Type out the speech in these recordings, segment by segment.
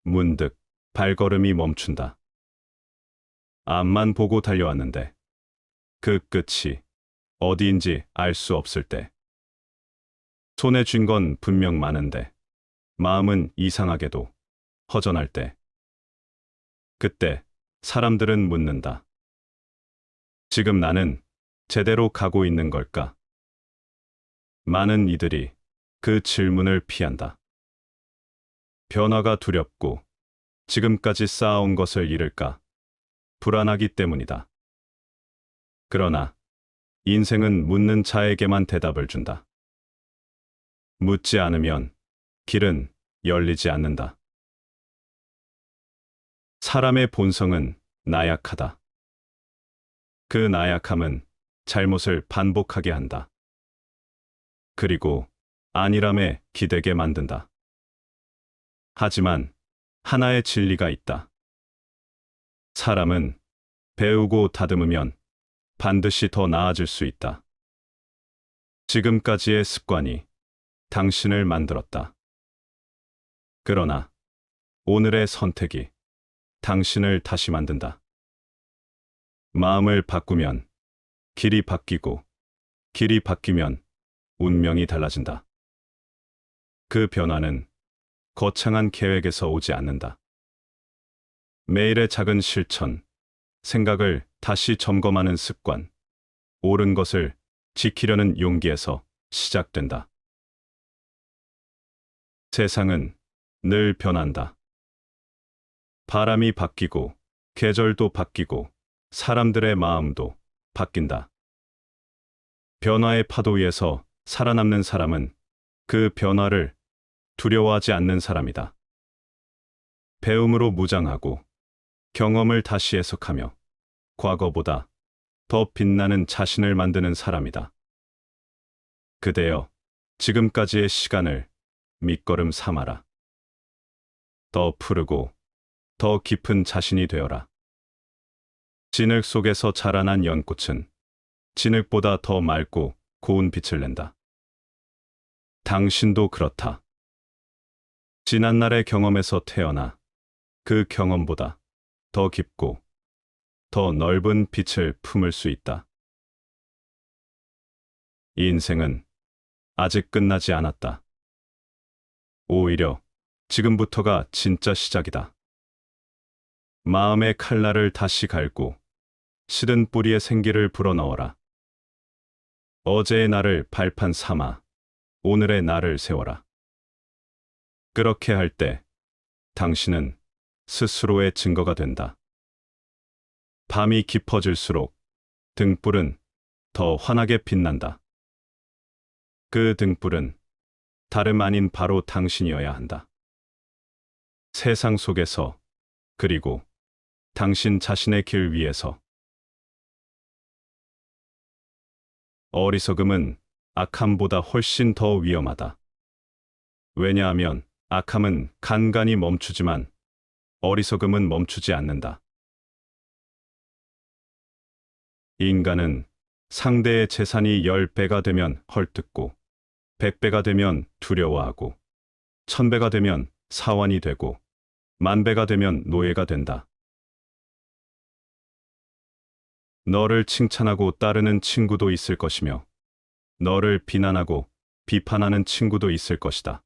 문득 발걸음이 멈춘다. 앞만 보고 달려왔는데 그 끝이 어디인지 알 수 없을 때, 손에 쥔 건 분명 많은데 마음은 이상하게도 허전할 때, 그때 사람들은 묻는다. 지금 나는 제대로 가고 있는 걸까? 많은 이들이 그 질문을 피한다. 변화가 두렵고 지금까지 쌓아온 것을 잃을까 불안하기 때문이다. 그러나 인생은 묻는 자에게만 대답을 준다. 묻지 않으면 길은 열리지 않는다. 사람의 본성은 나약하다. 그 나약함은 잘못을 반복하게 한다. 그리고 안일함에 기대게 만든다. 하지만 하나의 진리가 있다. 사람은 배우고 다듬으면 반드시 더 나아질 수 있다. 지금까지의 습관이 당신을 만들었다. 그러나 오늘의 선택이 당신을 다시 만든다. 마음을 바꾸면 길이 바뀌고, 길이 바뀌면 운명이 달라진다. 그 변화는 거창한 계획에서 오지 않는다. 매일의 작은 실천, 생각을 다시 점검하는 습관, 옳은 것을 지키려는 용기에서 시작된다. 세상은 늘 변한다. 바람이 바뀌고, 계절도 바뀌고, 사람들의 마음도 바뀐다. 변화의 파도 위에서 살아남는 사람은 그 변화를 두려워하지 않는 사람이다. 배움으로 무장하고 경험을 다시 해석하며 과거보다 더 빛나는 자신을 만드는 사람이다. 그대여, 지금까지의 시간을 밑거름 삼아라. 더 푸르고 더 깊은 자신이 되어라. 진흙 속에서 자라난 연꽃은 진흙보다 더 맑고 고운 빛을 낸다. 당신도 그렇다. 지난날의 경험에서 태어나 그 경험보다 더 깊고 더 넓은 빛을 품을 수 있다. 인생은 아직 끝나지 않았다. 오히려 지금부터가 진짜 시작이다. 마음의 칼날을 다시 갈고 시든 뿌리에 생기를 불어넣어라. 어제의 나를 발판 삼아 오늘의 나를 세워라. 그렇게 할 때 당신은 스스로의 증거가 된다. 밤이 깊어질수록 등불은 더 환하게 빛난다. 그 등불은 다름 아닌 바로 당신이어야 한다. 세상 속에서, 그리고 당신 자신의 길 위에서. 어리석음은 악함보다 훨씬 더 위험하다. 왜냐하면 악함은 간간히 멈추지만 어리석음은 멈추지 않는다. 인간은 상대의 재산이 10배가 되면 헐뜯고, 100배가 되면 두려워하고, 1000배가 되면 사환이 되고, 10,000배가 되면 노예가 된다. 너를 칭찬하고 따르는 친구도 있을 것이며, 너를 비난하고 비판하는 친구도 있을 것이다.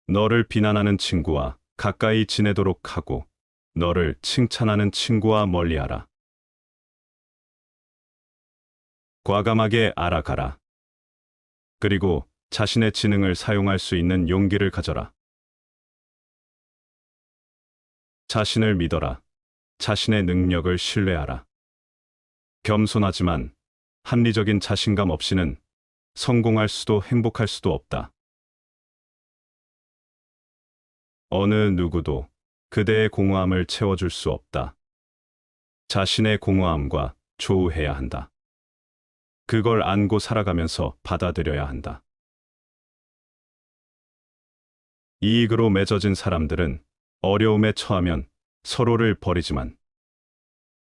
너를 비난하는 친구와 가까이 지내도록 하고, 너를 칭찬하는 친구와 멀리하라. 과감하게 알아가라. 그리고 자신의 지능을 사용할 수 있는 용기를 가져라. 자신을 믿어라. 자신의 능력을 신뢰하라. 겸손하지만 합리적인 자신감 없이는 성공할 수도 행복할 수도 없다. 어느 누구도 그대의 공허함을 채워줄 수 없다. 자신의 공허함과 조우해야 한다. 그걸 안고 살아가면서 받아들여야 한다. 이익으로 맺어진 사람들은 어려움에 처하면 서로를 버리지만,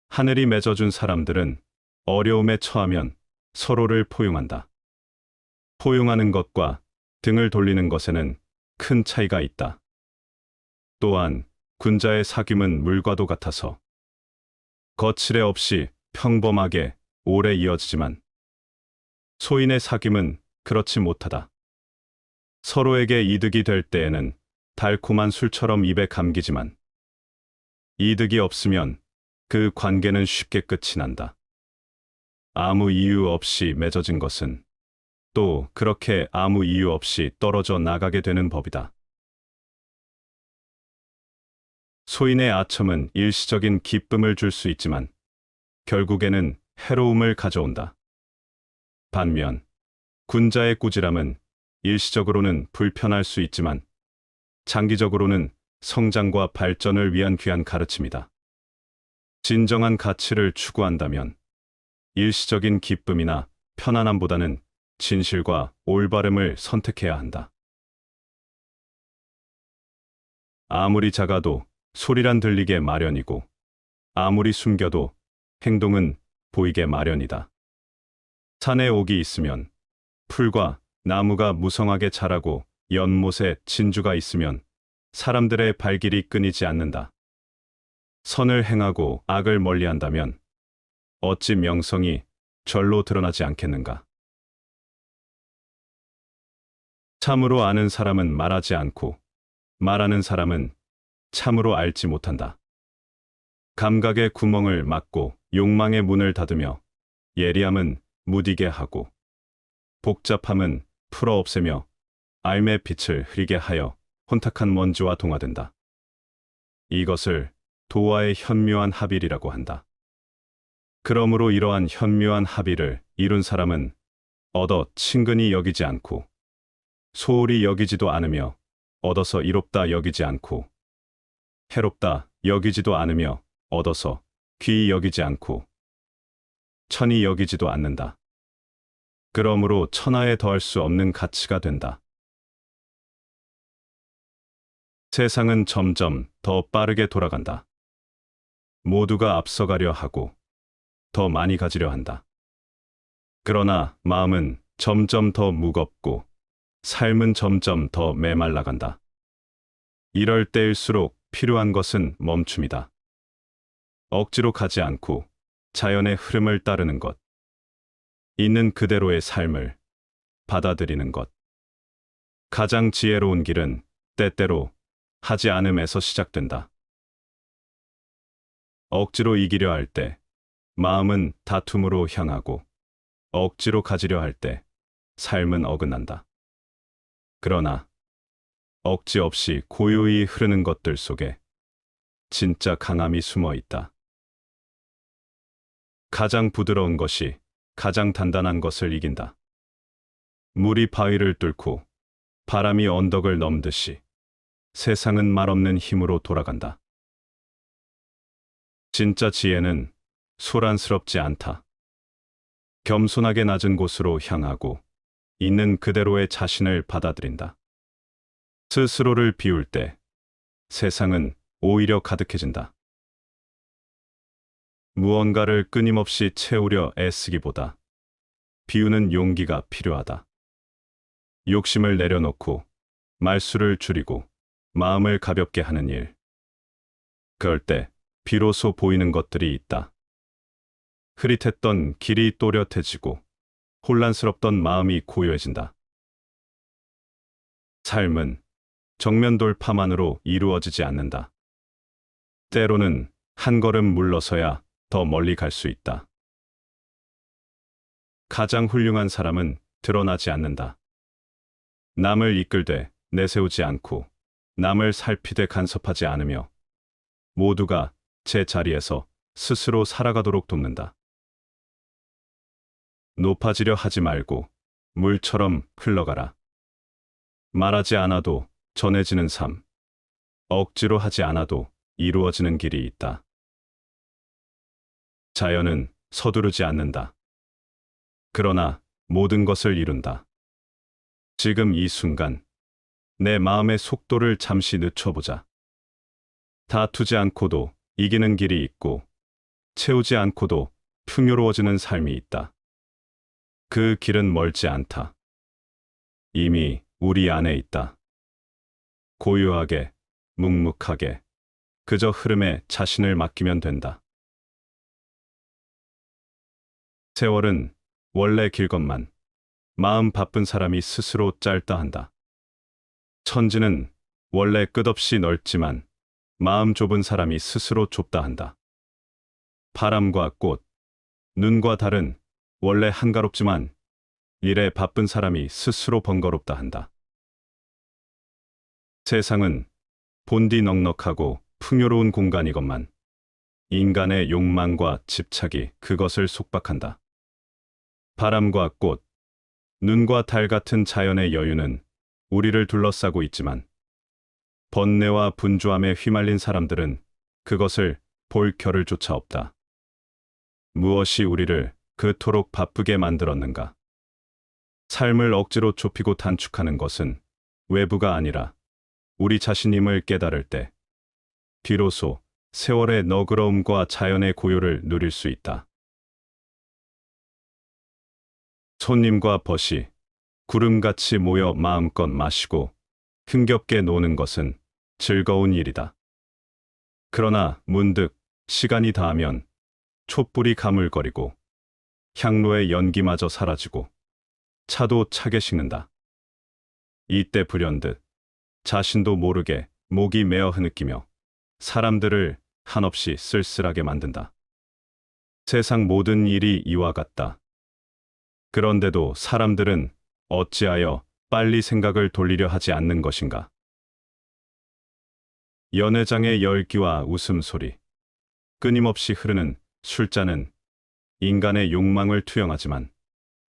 하늘이 맺어준 사람들은 어려움에 처하면 서로를 포용한다. 포용하는 것과 등을 돌리는 것에는 큰 차이가 있다. 또한 군자의 사귐은 물과도 같아서 거칠애 없이 평범하게 오래 이어지지만 소인의 사귐은 그렇지 못하다. 서로에게 이득이 될 때에는 달콤한 술처럼 입에 감기지만 이득이 없으면 그 관계는 쉽게 끝이 난다. 아무 이유 없이 맺어진 것은 또 그렇게 아무 이유 없이 떨어져 나가게 되는 법이다. 소인의 아첨은 일시적인 기쁨을 줄 수 있지만 결국에는 해로움을 가져온다. 반면 군자의 꾸지람은 일시적으로는 불편할 수 있지만 장기적으로는 성장과 발전을 위한 귀한 가르침이다. 진정한 가치를 추구한다면 일시적인 기쁨이나 편안함보다는 진실과 올바름을 선택해야 한다. 아무리 작아도 소리란 들리게 마련이고 아무리 숨겨도 행동은 보이게 마련이다. 산에 옥이 있으면 풀과 나무가 무성하게 자라고 연못에 진주가 있으면 사람들의 발길이 끊이지 않는다. 선을 행하고 악을 멀리한다면 어찌 명성이 절로 드러나지 않겠는가? 참으로 아는 사람은 말하지 않고 말하는 사람은 참으로 알지 못한다. 감각의 구멍을 막고 욕망의 문을 닫으며 예리함은 무디게 하고 복잡함은 풀어 없애며 알매 빛을 흐리게 하여 혼탁한 먼지와 동화된다. 이것을 도화의 현묘한 합일이라고 한다. 그러므로 이러한 현묘한 합일을 이룬 사람은 얻어 친근히 여기지 않고 소홀히 여기지도 않으며 얻어서 이롭다 여기지 않고 해롭다 여기지도 않으며 얻어서 귀히 여기지 않고 천히 여기지도 않는다. 그러므로 천하에 더할 수 없는 가치가 된다. 세상은 점점 더 빠르게 돌아간다. 모두가 앞서가려 하고 더 많이 가지려 한다. 그러나 마음은 점점 더 무겁고 삶은 점점 더 메말라간다. 이럴 때일수록 필요한 것은 멈춤이다. 억지로 가지 않고 자연의 흐름을 따르는 것. 있는 그대로의 삶을 받아들이는 것. 가장 지혜로운 길은 때때로 하지 않음에서 시작된다. 억지로 이기려 할 때 마음은 다툼으로 향하고 억지로 가지려 할 때 삶은 어긋난다. 그러나 억지 없이 고요히 흐르는 것들 속에 진짜 강함이 숨어 있다. 가장 부드러운 것이 가장 단단한 것을 이긴다. 물이 바위를 뚫고 바람이 언덕을 넘듯이 세상은 말없는 힘으로 돌아간다. 진짜 지혜는 소란스럽지 않다. 겸손하게 낮은 곳으로 향하고 있는 그대로의 자신을 받아들인다. 스스로를 비울 때 세상은 오히려 가득해진다. 무언가를 끊임없이 채우려 애쓰기보다 비우는 용기가 필요하다. 욕심을 내려놓고 말수를 줄이고 마음을 가볍게 하는 일. 그럴 때 비로소 보이는 것들이 있다. 흐릿했던 길이 또렷해지고 혼란스럽던 마음이 고요해진다. 삶은 정면 돌파만으로 이루어지지 않는다. 때로는 한 걸음 물러서야 더 멀리 갈 수 있다. 가장 훌륭한 사람은 드러나지 않는다. 남을 이끌되 내세우지 않고 남을 살피되 간섭하지 않으며 모두가 제 자리에서 스스로 살아가도록 돕는다. 높아지려 하지 말고 물처럼 흘러가라. 말하지 않아도 전해지는 삶, 억지로 하지 않아도 이루어지는 길이 있다. 자연은 서두르지 않는다. 그러나 모든 것을 이룬다. 지금 이 순간 내 마음의 속도를 잠시 늦춰보자. 다투지 않고도 이기는 길이 있고 채우지 않고도 풍요로워지는 삶이 있다. 그 길은 멀지 않다. 이미 우리 안에 있다. 고요하게 묵묵하게 그저 흐름에 자신을 맡기면 된다. 세월은 원래 길건만 마음 바쁜 사람이 스스로 짧다 한다. 천지는 원래 끝없이 넓지만 마음 좁은 사람이 스스로 좁다 한다. 바람과 꽃, 눈과 달은 원래 한가롭지만 일에 바쁜 사람이 스스로 번거롭다 한다. 세상은 본디 넉넉하고 풍요로운 공간이건만 인간의 욕망과 집착이 그것을 속박한다. 바람과 꽃, 눈과 달 같은 자연의 여유는 우리를 둘러싸고 있지만 번뇌와 분주함에 휘말린 사람들은 그것을 볼 겨를 조차 없다. 무엇이 우리를 그토록 바쁘게 만들었는가? 삶을 억지로 좁히고 단축하는 것은 외부가 아니라 우리 자신임을 깨달을 때 비로소 세월의 너그러움과 자연의 고요를 누릴 수 있다. 손님과 벗이 구름같이 모여 마음껏 마시고 흥겹게 노는 것은 즐거운 일이다. 그러나 문득 시간이 닿으면 촛불이 가물거리고 향로의 연기마저 사라지고 차도 차게 식는다. 이때 불현듯 자신도 모르게 목이 메어 흐느끼며 사람들을 한없이 쓸쓸하게 만든다. 세상 모든 일이 이와 같다. 그런데도 사람들은 어찌하여 빨리 생각을 돌리려 하지 않는 것인가? 연회장의 열기와 웃음소리, 끊임없이 흐르는 술잔은 인간의 욕망을 투영하지만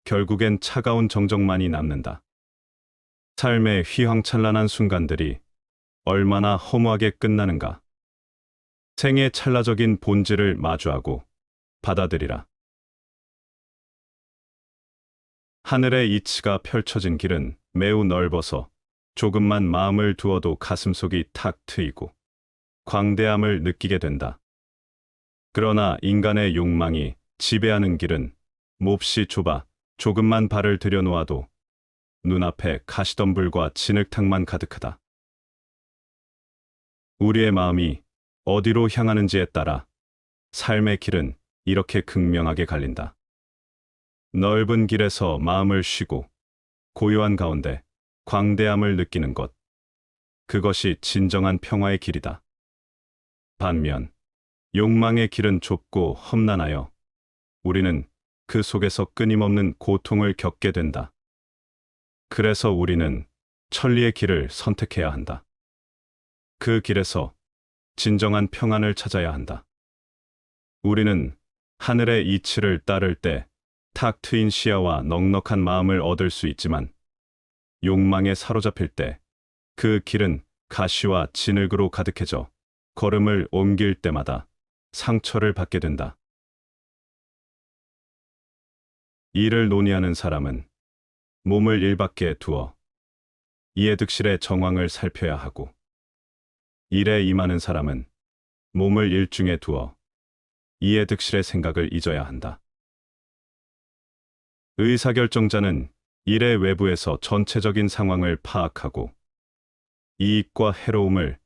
결국엔 차가운 정적만이 남는다. 삶의 휘황찬란한 순간들이 얼마나 허무하게 끝나는가? 생의 찰나적인 본질을 마주하고 받아들이라. 하늘의 이치가 펼쳐진 길은 매우 넓어서 조금만 마음을 두어도 가슴속이 탁 트이고 광대함을 느끼게 된다. 그러나 인간의 욕망이 지배하는 길은 몹시 좁아 조금만 발을 들여놓아도 눈앞에 가시덤불과 진흙탕만 가득하다. 우리의 마음이 어디로 향하는지에 따라 삶의 길은 이렇게 극명하게 갈린다. 넓은 길에서 마음을 쉬고 고요한 가운데 광대함을 느끼는 것. 그것이 진정한 평화의 길이다. 반면 욕망의 길은 좁고 험난하여 우리는 그 속에서 끊임없는 고통을 겪게 된다. 그래서 우리는 천리의 길을 선택해야 한다. 그 길에서 진정한 평안을 찾아야 한다. 우리는 하늘의 이치를 따를 때 탁 트인 시야와 넉넉한 마음을 얻을 수 있지만 욕망에 사로잡힐 때 그 길은 가시와 진흙으로 가득해져 걸음을 옮길 때마다 상처를 받게 된다. 이를 논의하는 사람은 몸을 일 밖에 두어 이에 득실의 정황을 살펴야 하고 일에 임하는 사람은 몸을 일중에 두어 이에 득실의 생각을 잊어야 한다. 의사결정자는 일의 외부에서 전체적인 상황을 파악하고 이익과 해로움을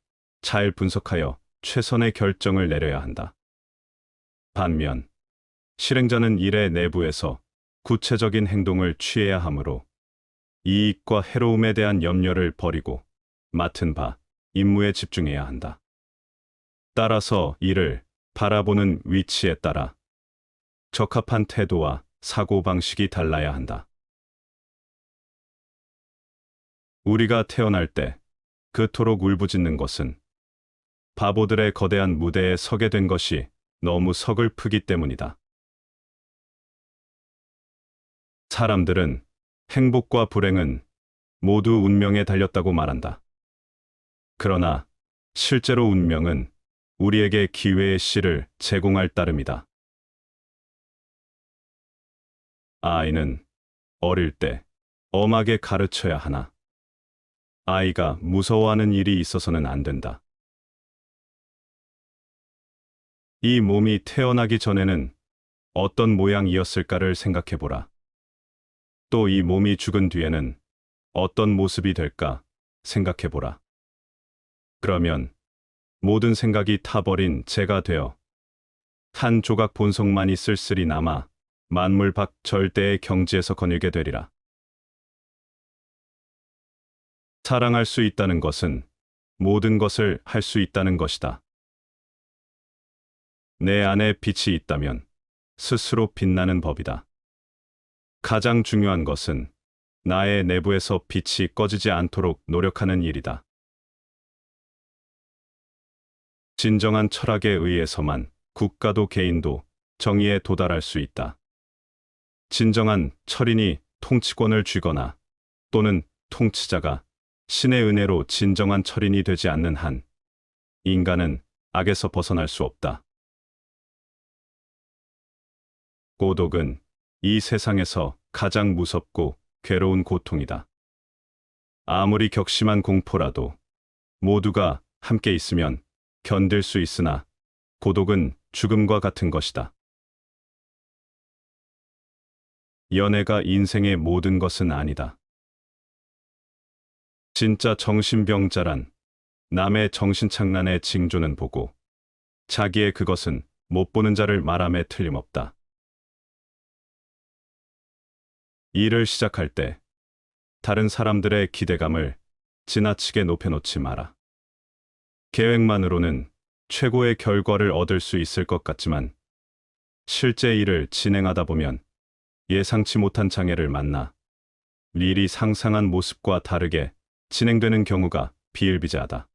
잘 분석하여 최선의 결정을 내려야 한다. 반면 실행자는 일의 내부에서 구체적인 행동을 취해야 하므로 이익과 해로움에 대한 염려를 버리고 맡은 바 임무에 집중해야 한다. 따라서 이를 바라보는 위치에 따라 적합한 태도와 사고방식이 달라야 한다. 우리가 태어날 때 그토록 울부짖는 것은 바보들의 거대한 무대에 서게 된 것이 너무 서글프기 때문이다. 사람들은 행복과 불행은 모두 운명에 달렸다고 말한다. 그러나 실제로 운명은 우리에게 기회의 씨를 제공할 따름이다. 아이는 어릴 때 엄하게 가르쳐야 하나. 아이가 무서워하는 일이 있어서는 안 된다. 이 몸이 태어나기 전에는 어떤 모양이었을까를 생각해보라. 또 이 몸이 죽은 뒤에는 어떤 모습이 될까 생각해보라. 그러면 모든 생각이 타버린 재가 되어 한 조각 본성만이 쓸쓸히 남아 만물 밖 절대의 경지에서 거닐게 되리라. 사랑할 수 있다는 것은 모든 것을 할 수 있다는 것이다. 내 안에 빛이 있다면 스스로 빛나는 법이다. 가장 중요한 것은 나의 내부에서 빛이 꺼지지 않도록 노력하는 일이다. 진정한 철학에 의해서만 국가도 개인도 정의에 도달할 수 있다. 진정한 철인이 통치권을 쥐거나 또는 통치자가 신의 은혜로 진정한 철인이 되지 않는 한 인간은 악에서 벗어날 수 없다. 고독은 이 세상에서 가장 무섭고 괴로운 고통이다. 아무리 격심한 공포라도 모두가 함께 있으면 견딜 수 있으나 고독은 죽음과 같은 것이다. 연애가 인생의 모든 것은 아니다. 진짜 정신병자란 남의 정신착란의 징조는 보고 자기의 그것은 못 보는 자를 말함에 틀림없다. 일을 시작할 때 다른 사람들의 기대감을 지나치게 높여놓지 마라. 계획만으로는 최고의 결과를 얻을 수 있을 것 같지만 실제 일을 진행하다 보면 예상치 못한 장애를 만나 일이 상상한 모습과 다르게 진행되는 경우가 비일비재하다.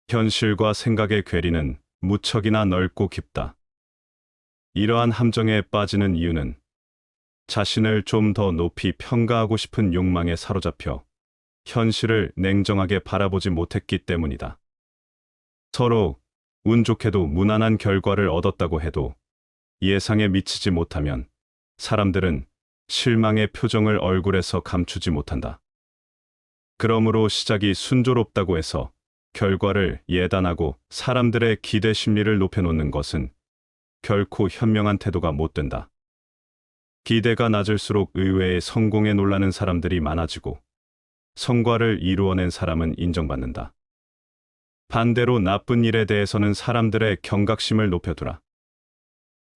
현실과 생각의 괴리는 무척이나 넓고 깊다. 이러한 함정에 빠지는 이유는 자신을 좀 더 높이 평가하고 싶은 욕망에 사로잡혀 현실을 냉정하게 바라보지 못했기 때문이다. 서로 운 좋게도 무난한 결과를 얻었다고 해도 예상에 미치지 못하면 사람들은 실망의 표정을 얼굴에서 감추지 못한다. 그러므로 시작이 순조롭다고 해서 결과를 예단하고 사람들의 기대 심리를 높여놓는 것은 결코 현명한 태도가 못 된다. 기대가 낮을수록 의외의 성공에 놀라는 사람들이 많아지고 성과를 이루어낸 사람은 인정받는다. 반대로 나쁜 일에 대해서는 사람들의 경각심을 높여두라.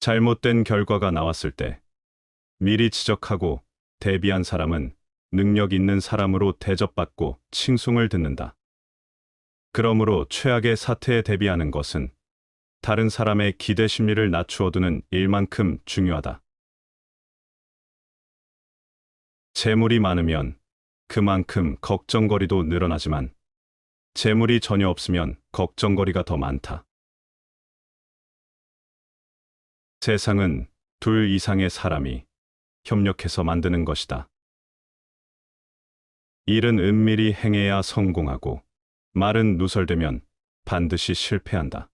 잘못된 결과가 나왔을 때 미리 지적하고 대비한 사람은 능력 있는 사람으로 대접받고 칭송을 듣는다. 그러므로 최악의 사태에 대비하는 것은 다른 사람의 기대 심리를 낮추어두는 일만큼 중요하다. 재물이 많으면 그만큼 걱정거리도 늘어나지만 재물이 전혀 없으면 걱정거리가 더 많다. 세상은 둘 이상의 사람이 협력해서 만드는 것이다. 일은 은밀히 행해야 성공하고 말은 누설되면 반드시 실패한다.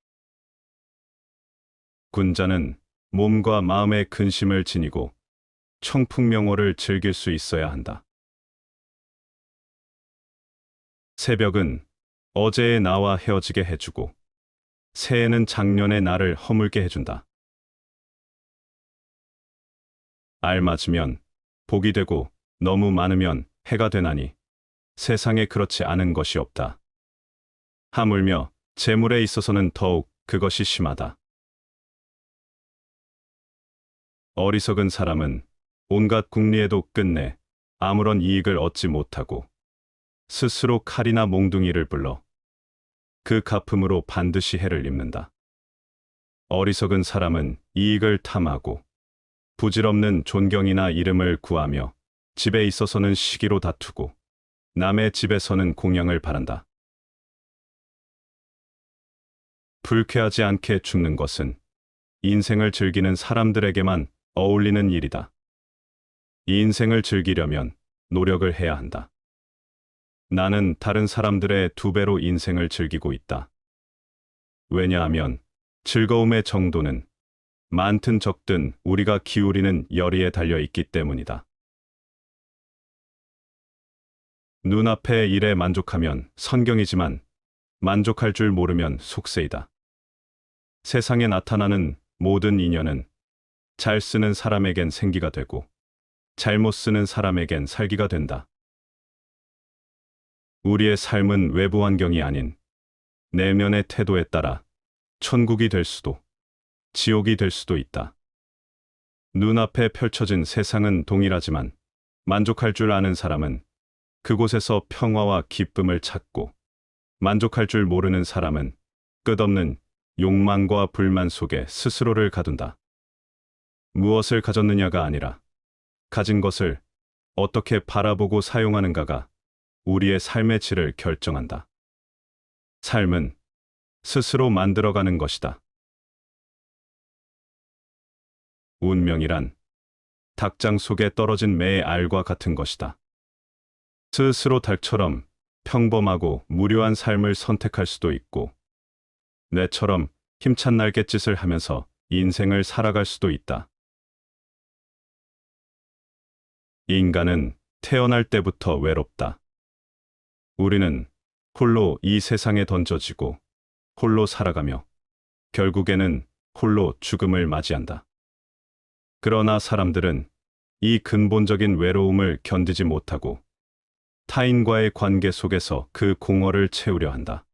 군자는 몸과 마음의 근심을 지니고 청풍명호를 즐길 수 있어야 한다. 새벽은 어제의 나와 헤어지게 해주고 새해는 작년의 나를 허물게 해준다. 알맞으면 복이 되고 너무 많으면 해가 되나니 세상에 그렇지 않은 것이 없다. 하물며 재물에 있어서는 더욱 그것이 심하다. 어리석은 사람은 온갖 궁리에도 끝내 아무런 이익을 얻지 못하고 스스로 칼이나 몽둥이를 불러 그 갚음으로 반드시 해를 입는다. 어리석은 사람은 이익을 탐하고 부질없는 존경이나 이름을 구하며 집에 있어서는 시기로 다투고 남의 집에서는 공양을 바란다. 불쾌하지 않게 죽는 것은 인생을 즐기는 사람들에게만 어울리는 일이다. 이 인생을 즐기려면 노력을 해야 한다. 나는 다른 사람들의 2배로 인생을 즐기고 있다. 왜냐하면 즐거움의 정도는 많든 적든 우리가 기울이는 열의에 달려 있기 때문이다. 눈앞의 일에 만족하면 선경이지만 만족할 줄 모르면 속세이다. 세상에 나타나는 모든 인연은 잘 쓰는 사람에겐 생기가 되고 잘못 쓰는 사람에겐 살기가 된다. 우리의 삶은 외부 환경이 아닌 내면의 태도에 따라 천국이 될 수도, 지옥이 될 수도 있다. 눈앞에 펼쳐진 세상은 동일하지만 만족할 줄 아는 사람은 그곳에서 평화와 기쁨을 찾고, 만족할 줄 모르는 사람은 끝없는 욕망과 불만 속에 스스로를 가둔다. 무엇을 가졌느냐가 아니라 가진 것을 어떻게 바라보고 사용하는가가 우리의 삶의 질을 결정한다. 삶은 스스로 만들어가는 것이다. 운명이란 닭장 속에 떨어진 매의 알과 같은 것이다. 스스로 닭처럼 평범하고 무료한 삶을 선택할 수도 있고, 뇌처럼 힘찬 날갯짓을 하면서 인생을 살아갈 수도 있다. 인간은 태어날 때부터 외롭다. 우리는 홀로 이 세상에 던져지고 홀로 살아가며 결국에는 홀로 죽음을 맞이한다. 그러나 사람들은 이 근본적인 외로움을 견디지 못하고 타인과의 관계 속에서 그 공허를 채우려 한다.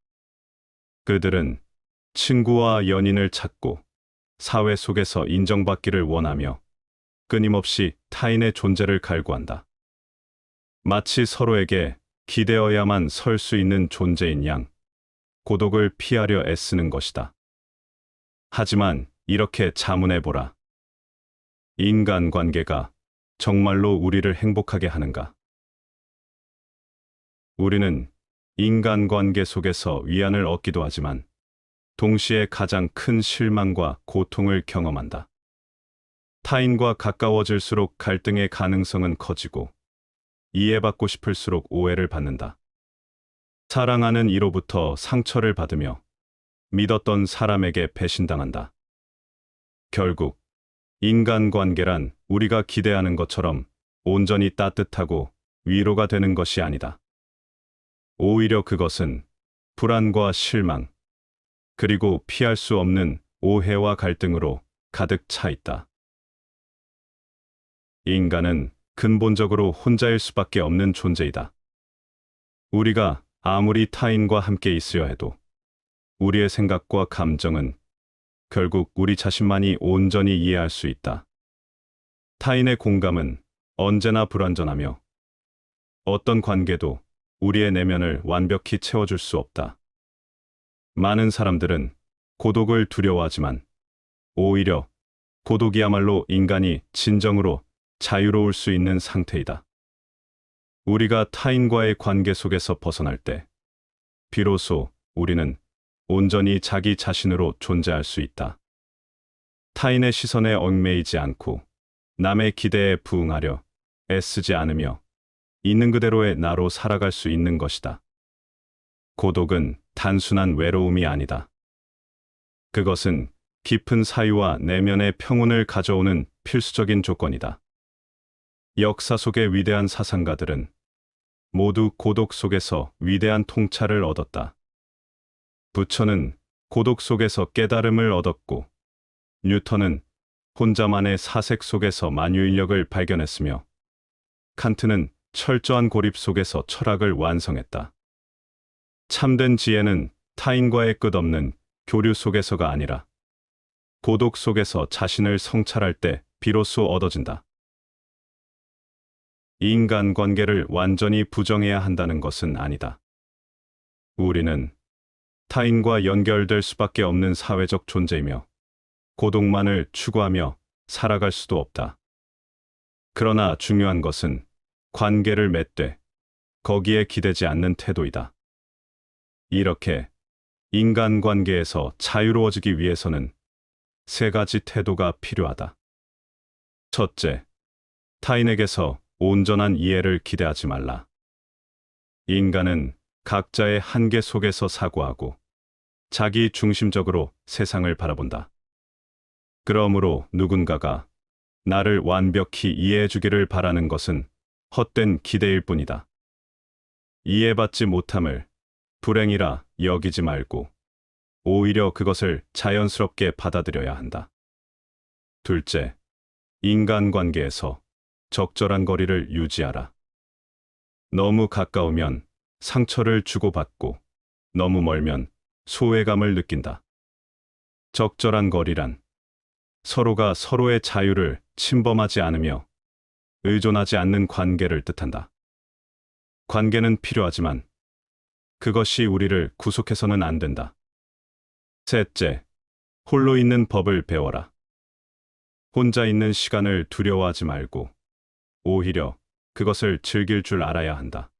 그들은 친구와 연인을 찾고 사회 속에서 인정받기를 원하며 끊임없이 타인의 존재를 갈구한다. 마치 서로에게 기대어야만 설 수 있는 존재인 양, 고독을 피하려 애쓰는 것이다. 하지만 이렇게 자문해보라. 인간관계가 정말로 우리를 행복하게 하는가? 우리는 인간관계 속에서 위안을 얻기도 하지만 동시에 가장 큰 실망과 고통을 경험한다. 타인과 가까워질수록 갈등의 가능성은 커지고, 이해받고 싶을수록 오해를 받는다. 사랑하는 이로부터 상처를 받으며 믿었던 사람에게 배신당한다. 결국 인간관계란 우리가 기대하는 것처럼 온전히 따뜻하고 위로가 되는 것이 아니다. 오히려 그것은 불안과 실망, 그리고 피할 수 없는 오해와 갈등으로 가득 차 있다. 인간은 근본적으로 혼자일 수밖에 없는 존재이다. 우리가 아무리 타인과 함께 있어야 해도 우리의 생각과 감정은 결국 우리 자신만이 온전히 이해할 수 있다. 타인의 공감은 언제나 불완전하며 어떤 관계도 우리의 내면을 완벽히 채워줄 수 없다. 많은 사람들은 고독을 두려워하지만 오히려 고독이야말로 인간이 진정으로 자유로울 수 있는 상태이다. 우리가 타인과의 관계 속에서 벗어날 때, 비로소 우리는 온전히 자기 자신으로 존재할 수 있다. 타인의 시선에 얽매이지 않고 남의 기대에 부응하려 애쓰지 않으며 있는 그대로의 나로 살아갈 수 있는 것이다. 고독은 단순한 외로움이 아니다. 그것은 깊은 사유와 내면의 평온을 가져오는 필수적인 조건이다. 역사 속의 위대한 사상가들은 모두 고독 속에서 위대한 통찰을 얻었다. 부처는 고독 속에서 깨달음을 얻었고, 뉴턴은 혼자만의 사색 속에서 만유인력을 발견했으며, 칸트는 철저한 고립 속에서 철학을 완성했다. 참된 지혜는 타인과의 끝없는 교류 속에서가 아니라 고독 속에서 자신을 성찰할 때 비로소 얻어진다. 인간관계를 완전히 부정해야 한다는 것은 아니다. 우리는 타인과 연결될 수밖에 없는 사회적 존재이며 고독만을 추구하며 살아갈 수도 없다. 그러나 중요한 것은 관계를 맺되 거기에 기대지 않는 태도이다. 이렇게 인간관계에서 자유로워지기 위해서는 세 가지 태도가 필요하다. 첫째, 타인에게서 온전한 이해를 기대하지 말라. 인간은 각자의 한계 속에서 사고하고 자기 중심적으로 세상을 바라본다. 그러므로 누군가가 나를 완벽히 이해해 주기를 바라는 것은 헛된 기대일 뿐이다. 이해받지 못함을 불행이라 여기지 말고 오히려 그것을 자연스럽게 받아들여야 한다. 둘째, 인간관계에서 적절한 거리를 유지하라. 너무 가까우면 상처를 주고받고 너무 멀면 소외감을 느낀다. 적절한 거리란 서로가 서로의 자유를 침범하지 않으며 의존하지 않는 관계를 뜻한다. 관계는 필요하지만 그것이 우리를 구속해서는 안 된다. 셋째, 홀로 있는 법을 배워라. 혼자 있는 시간을 두려워하지 말고 오히려 그것을 즐길 줄 알아야 한다.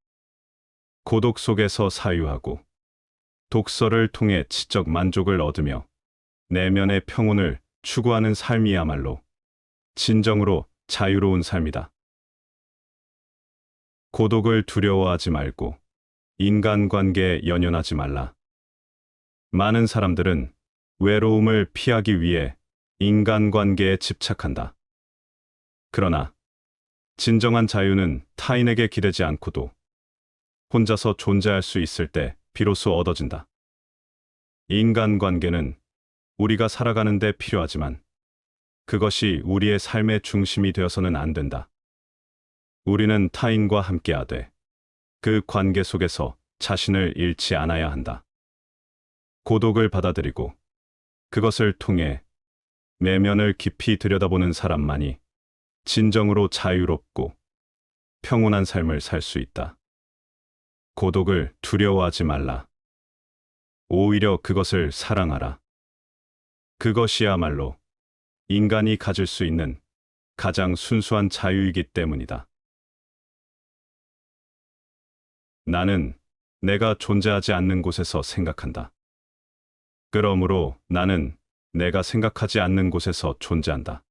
고독 속에서 사유하고 독서를 통해 지적 만족을 얻으며 내면의 평온을 추구하는 삶이야말로 진정으로 자유로운 삶이다. 고독을 두려워하지 말고 인간관계에 연연하지 말라. 많은 사람들은 외로움을 피하기 위해 인간관계에 집착한다. 그러나 진정한 자유는 타인에게 기대지 않고도 혼자서 존재할 수 있을 때 비로소 얻어진다. 인간관계는 우리가 살아가는 데 필요하지만 그것이 우리의 삶의 중심이 되어서는 안 된다. 우리는 타인과 함께하되 그 관계 속에서 자신을 잃지 않아야 한다. 고독을 받아들이고 그것을 통해 내면을 깊이 들여다보는 사람만이 진정으로 자유롭고 평온한 삶을 살 수 있다. 고독을 두려워하지 말라. 오히려 그것을 사랑하라. 그것이야말로 인간이 가질 수 있는 가장 순수한 자유이기 때문이다. 나는 내가 존재하지 않는 곳에서 생각한다. 그러므로 나는 내가 생각하지 않는 곳에서 존재한다.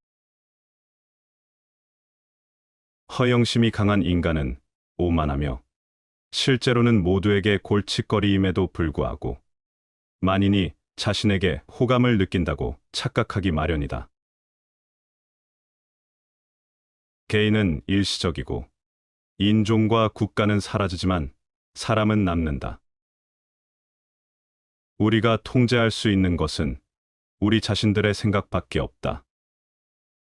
허영심이 강한 인간은 오만하며 실제로는 모두에게 골칫거리임에도 불구하고 만인이 자신에게 호감을 느낀다고 착각하기 마련이다. 개인은 일시적이고 인종과 국가는 사라지지만 사람은 남는다. 우리가 통제할 수 있는 것은 우리 자신들의 생각밖에 없다.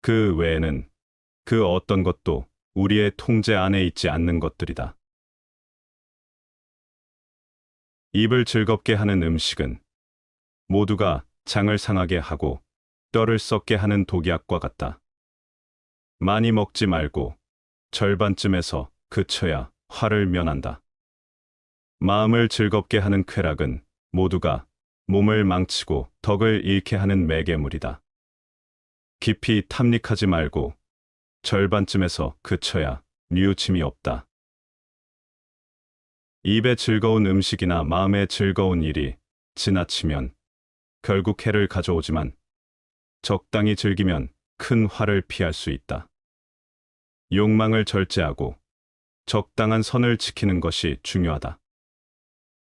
그 외에는 그 어떤 것도 우리의 통제 안에 있지 않는 것들이다. 입을 즐겁게 하는 음식은 모두가 장을 상하게 하고 뼈를 썩게 하는 독약과 같다. 많이 먹지 말고 절반쯤에서 그쳐야 화를 면한다. 마음을 즐겁게 하는 쾌락은 모두가 몸을 망치고 덕을 잃게 하는 매개물이다. 깊이 탐닉하지 말고 절반쯤에서 그쳐야 뉘우침이 없다. 입에 즐거운 음식이나 마음에 즐거운 일이 지나치면 결국 해를 가져오지만 적당히 즐기면 큰 화를 피할 수 있다. 욕망을 절제하고 적당한 선을 지키는 것이 중요하다.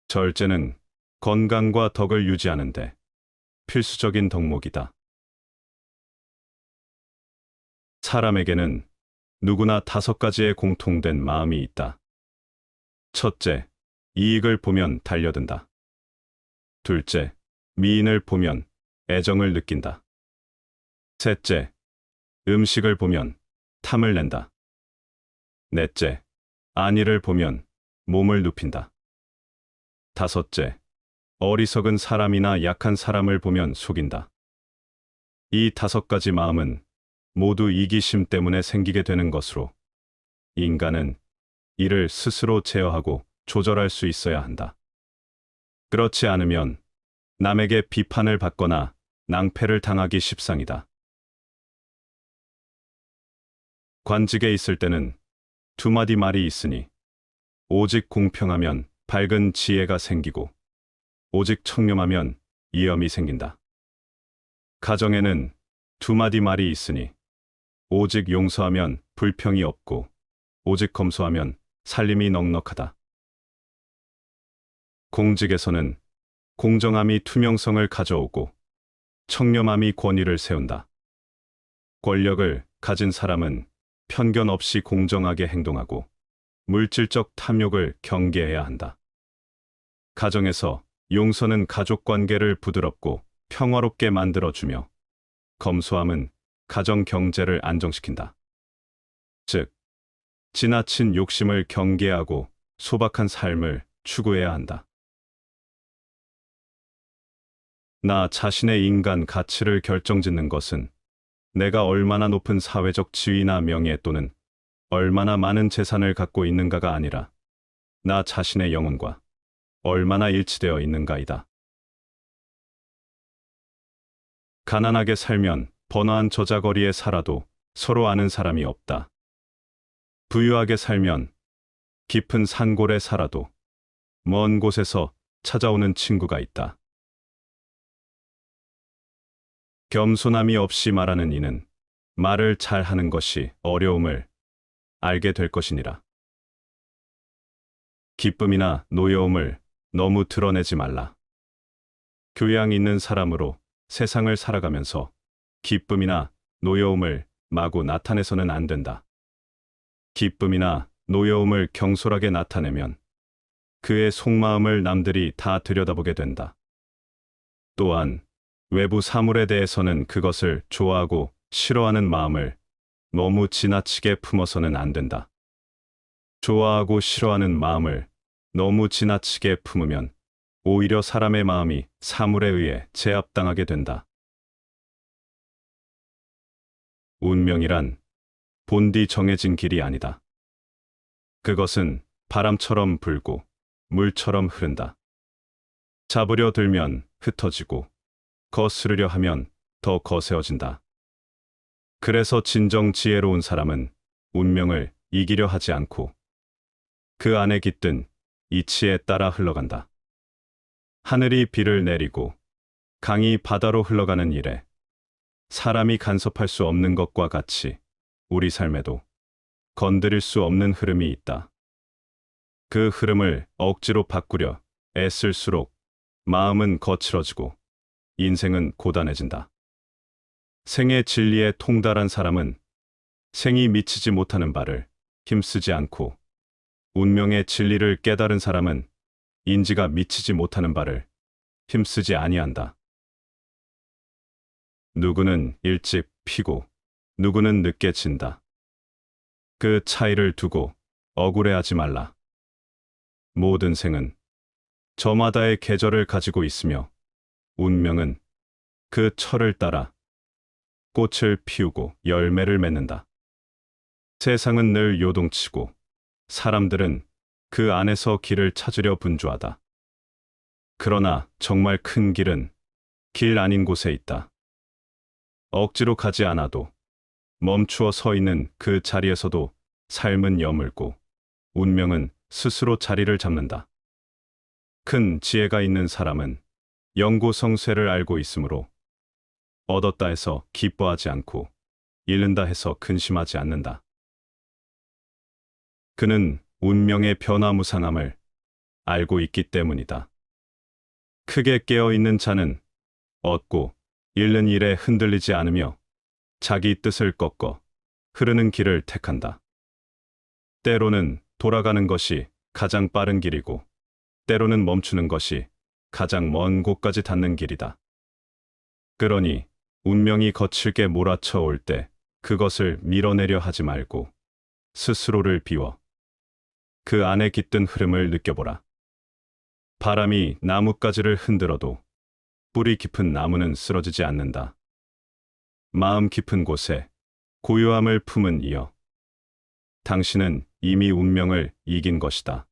절제는 건강과 덕을 유지하는 데 필수적인 덕목이다. 사람에게는 누구나 5가지의 공통된 마음이 있다. 첫째, 이익을 보면 달려든다. 둘째, 미인을 보면 애정을 느낀다. 셋째, 음식을 보면 탐을 낸다. 넷째, 안위를 보면 몸을 눕힌다. 다섯째, 어리석은 사람이나 약한 사람을 보면 속인다. 이 5가지 마음은 모두 이기심 때문에 생기게 되는 것으로 인간은 이를 스스로 제어하고 조절할 수 있어야 한다. 그렇지 않으면 남에게 비판을 받거나 낭패를 당하기 십상이다. 관직에 있을 때는 2마디 말이 있으니 오직 공평하면 밝은 지혜가 생기고 오직 청렴하면 이염이 생긴다. 가정에는 2마디 말이 있으니 오직 용서하면 불평이 없고 오직 검소하면 살림이 넉넉하다. 공직에서는 공정함이 투명성을 가져오고 청렴함이 권위를 세운다. 권력을 가진 사람은 편견 없이 공정하게 행동하고 물질적 탐욕을 경계해야 한다. 가정에서 용서는 가족 관계를 부드럽고 평화롭게 만들어주며 검소함은 가정 경제를 안정시킨다. 즉, 지나친 욕심을 경계하고 소박한 삶을 추구해야 한다. 나 자신의 인간 가치를 결정짓는 것은 내가 얼마나 높은 사회적 지위나 명예 또는 얼마나 많은 재산을 갖고 있는가가 아니라 나 자신의 영혼과 얼마나 일치되어 있는가이다. 가난하게 살면 번화한 저자거리에 살아도 서로 아는 사람이 없다. 부유하게 살면 깊은 산골에 살아도 먼 곳에서 찾아오는 친구가 있다. 겸손함이 없이 말하는 이는 말을 잘하는 것이 어려움을 알게 될 것이니라. 기쁨이나 노여움을 너무 드러내지 말라. 교양 있는 사람으로 세상을 살아가면서 기쁨이나 노여움을 마구 나타내서는 안 된다. 기쁨이나 노여움을 경솔하게 나타내면 그의 속마음을 남들이 다 들여다보게 된다. 또한 외부 사물에 대해서는 그것을 좋아하고 싫어하는 마음을 너무 지나치게 품어서는 안 된다. 좋아하고 싫어하는 마음을 너무 지나치게 품으면 오히려 사람의 마음이 사물에 의해 제압당하게 된다. 운명이란 본디 정해진 길이 아니다. 그것은 바람처럼 불고 물처럼 흐른다. 잡으려 들면 흩어지고 거스르려 하면 더 거세어진다. 그래서 진정 지혜로운 사람은 운명을 이기려 하지 않고 그 안에 깃든 이치에 따라 흘러간다. 하늘이 비를 내리고 강이 바다로 흘러가는 일에 사람이 간섭할 수 없는 것과 같이 우리 삶에도 건드릴 수 없는 흐름이 있다. 그 흐름을 억지로 바꾸려 애쓸수록 마음은 거칠어지고 인생은 고단해진다. 생의 진리에 통달한 사람은 생이 미치지 못하는 바를 힘쓰지 않고 운명의 진리를 깨달은 사람은 인지가 미치지 못하는 바를 힘쓰지 아니한다. 누구는 일찍 피고 누구는 늦게 진다. 그 차이를 두고 억울해하지 말라. 모든 생은 저마다의 계절을 가지고 있으며 운명은 그 철을 따라 꽃을 피우고 열매를 맺는다. 세상은 늘 요동치고 사람들은 그 안에서 길을 찾으려 분주하다. 그러나 정말 큰 길은 길 아닌 곳에 있다. 억지로 가지 않아도 멈추어 서 있는 그 자리에서도 삶은 여물고 운명은 스스로 자리를 잡는다. 큰 지혜가 있는 사람은 영고성쇠를 알고 있으므로 얻었다 해서 기뻐하지 않고 잃는다 해서 근심하지 않는다. 그는 운명의 변화무상함을 알고 있기 때문이다. 크게 깨어있는 자는 얻고 잃는 일에 흔들리지 않으며 자기 뜻을 꺾어 흐르는 길을 택한다. 때로는 돌아가는 것이 가장 빠른 길이고 때로는 멈추는 것이 가장 먼 곳까지 닿는 길이다. 그러니 운명이 거칠게 몰아쳐 올 때 그것을 밀어내려 하지 말고 스스로를 비워 그 안에 깃든 흐름을 느껴보라. 바람이 나뭇가지를 흔들어도 뿌리 깊은 나무는 쓰러지지 않는다. 마음 깊은 곳에 고요함을 품은 이여, 당신은 이미 운명을 이긴 것이다.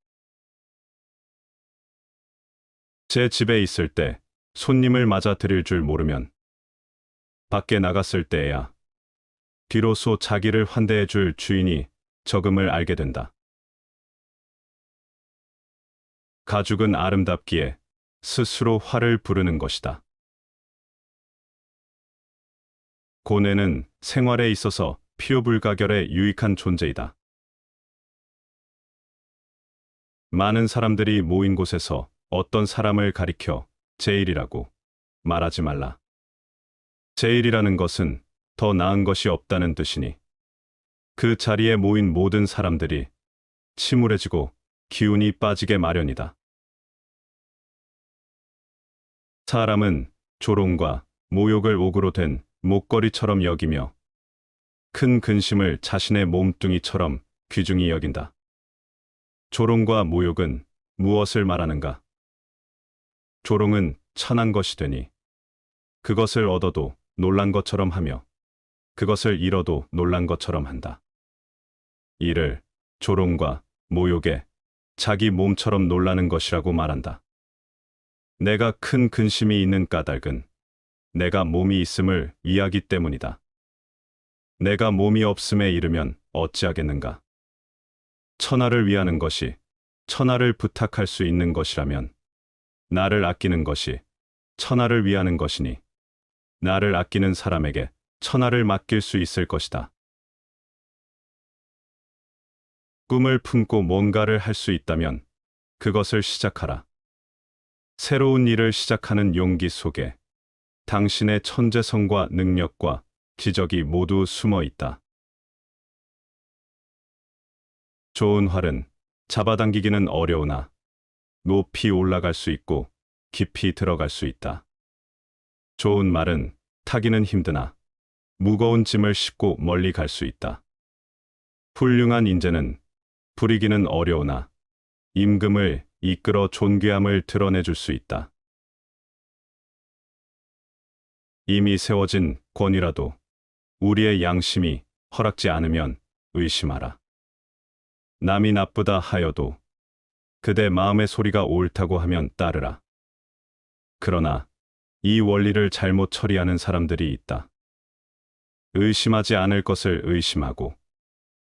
제 집에 있을 때 손님을 맞아 드릴 줄 모르면 밖에 나갔을 때에야 뒤로소 자기를 환대해 줄 주인이 적음을 알게 된다. 가죽은 아름답기에 스스로 화를 부르는 것이다. 고뇌는 생활에 있어서 필요불가결에 유익한 존재이다. 많은 사람들이 모인 곳에서 어떤 사람을 가리켜 제일이라고 말하지 말라. 제일이라는 것은 더 나은 것이 없다는 뜻이니 그 자리에 모인 모든 사람들이 침울해지고 기운이 빠지게 마련이다. 사람은 조롱과 모욕을 옥으로 된 목걸이처럼 여기며 큰 근심을 자신의 몸뚱이처럼 귀중히 여긴다. 조롱과 모욕은 무엇을 말하는가? 조롱은 천한 것이 되니 그것을 얻어도 놀란 것처럼 하며 그것을 잃어도 놀란 것처럼 한다. 이를 조롱과 모욕에 자기 몸처럼 놀라는 것이라고 말한다. 내가 큰 근심이 있는 까닭은 내가 몸이 있음을 이해하기 때문이다. 내가 몸이 없음에 이르면 어찌하겠는가? 천하를 위하는 것이 천하를 부탁할 수 있는 것이라면 나를 아끼는 것이 천하를 위하는 것이니 나를 아끼는 사람에게 천하를 맡길 수 있을 것이다. 꿈을 품고 뭔가를 할 수 있다면 그것을 시작하라. 새로운 일을 시작하는 용기 속에 당신의 천재성과 능력과 기적이 모두 숨어 있다. 좋은 활은 잡아당기기는 어려우나 높이 올라갈 수 있고 깊이 들어갈 수 있다. 좋은 말은 타기는 힘드나 무거운 짐을 싣고 멀리 갈 수 있다. 훌륭한 인재는 부리기는 어려우나 임금을 이끌어 존귀함을 드러내줄 수 있다. 이미 세워진 권위라도 우리의 양심이 허락지 않으면 의심하라. 남이 나쁘다 하여도 그대 마음의 소리가 옳다고 하면 따르라. 그러나 이 원리를 잘못 처리하는 사람들이 있다. 의심하지 않을 것을 의심하고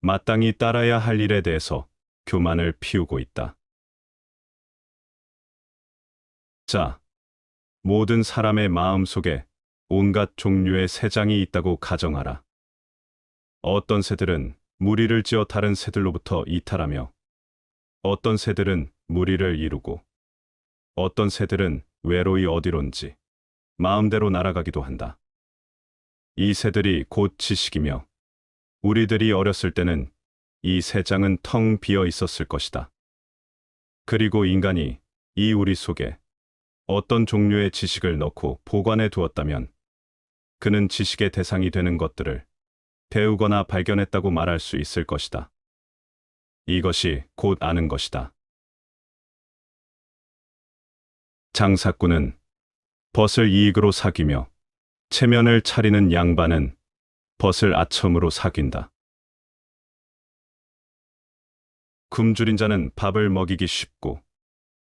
마땅히 따라야 할 일에 대해서 교만을 피우고 있다. 자, 모든 사람의 마음 속에 온갖 종류의 새장이 있다고 가정하라. 어떤 새들은 무리를 지어 다른 새들로부터 이탈하며 어떤 새들은 무리를 이루고 어떤 새들은 외로이 어디론지 마음대로 날아가기도 한다. 이 새들이 곧 지식이며 우리들이 어렸을 때는 이 새장은 텅 비어 있었을 것이다. 그리고 인간이 이 우리 속에 어떤 종류의 지식을 넣고 보관해 두었다면 그는 지식의 대상이 되는 것들을 배우거나 발견했다고 말할 수 있을 것이다. 이것이 곧 아는 것이다. 장사꾼은 벗을 이익으로 사귀며 체면을 차리는 양반은 벗을 아첨으로 사귄다. 굶주린 자는 밥을 먹이기 쉽고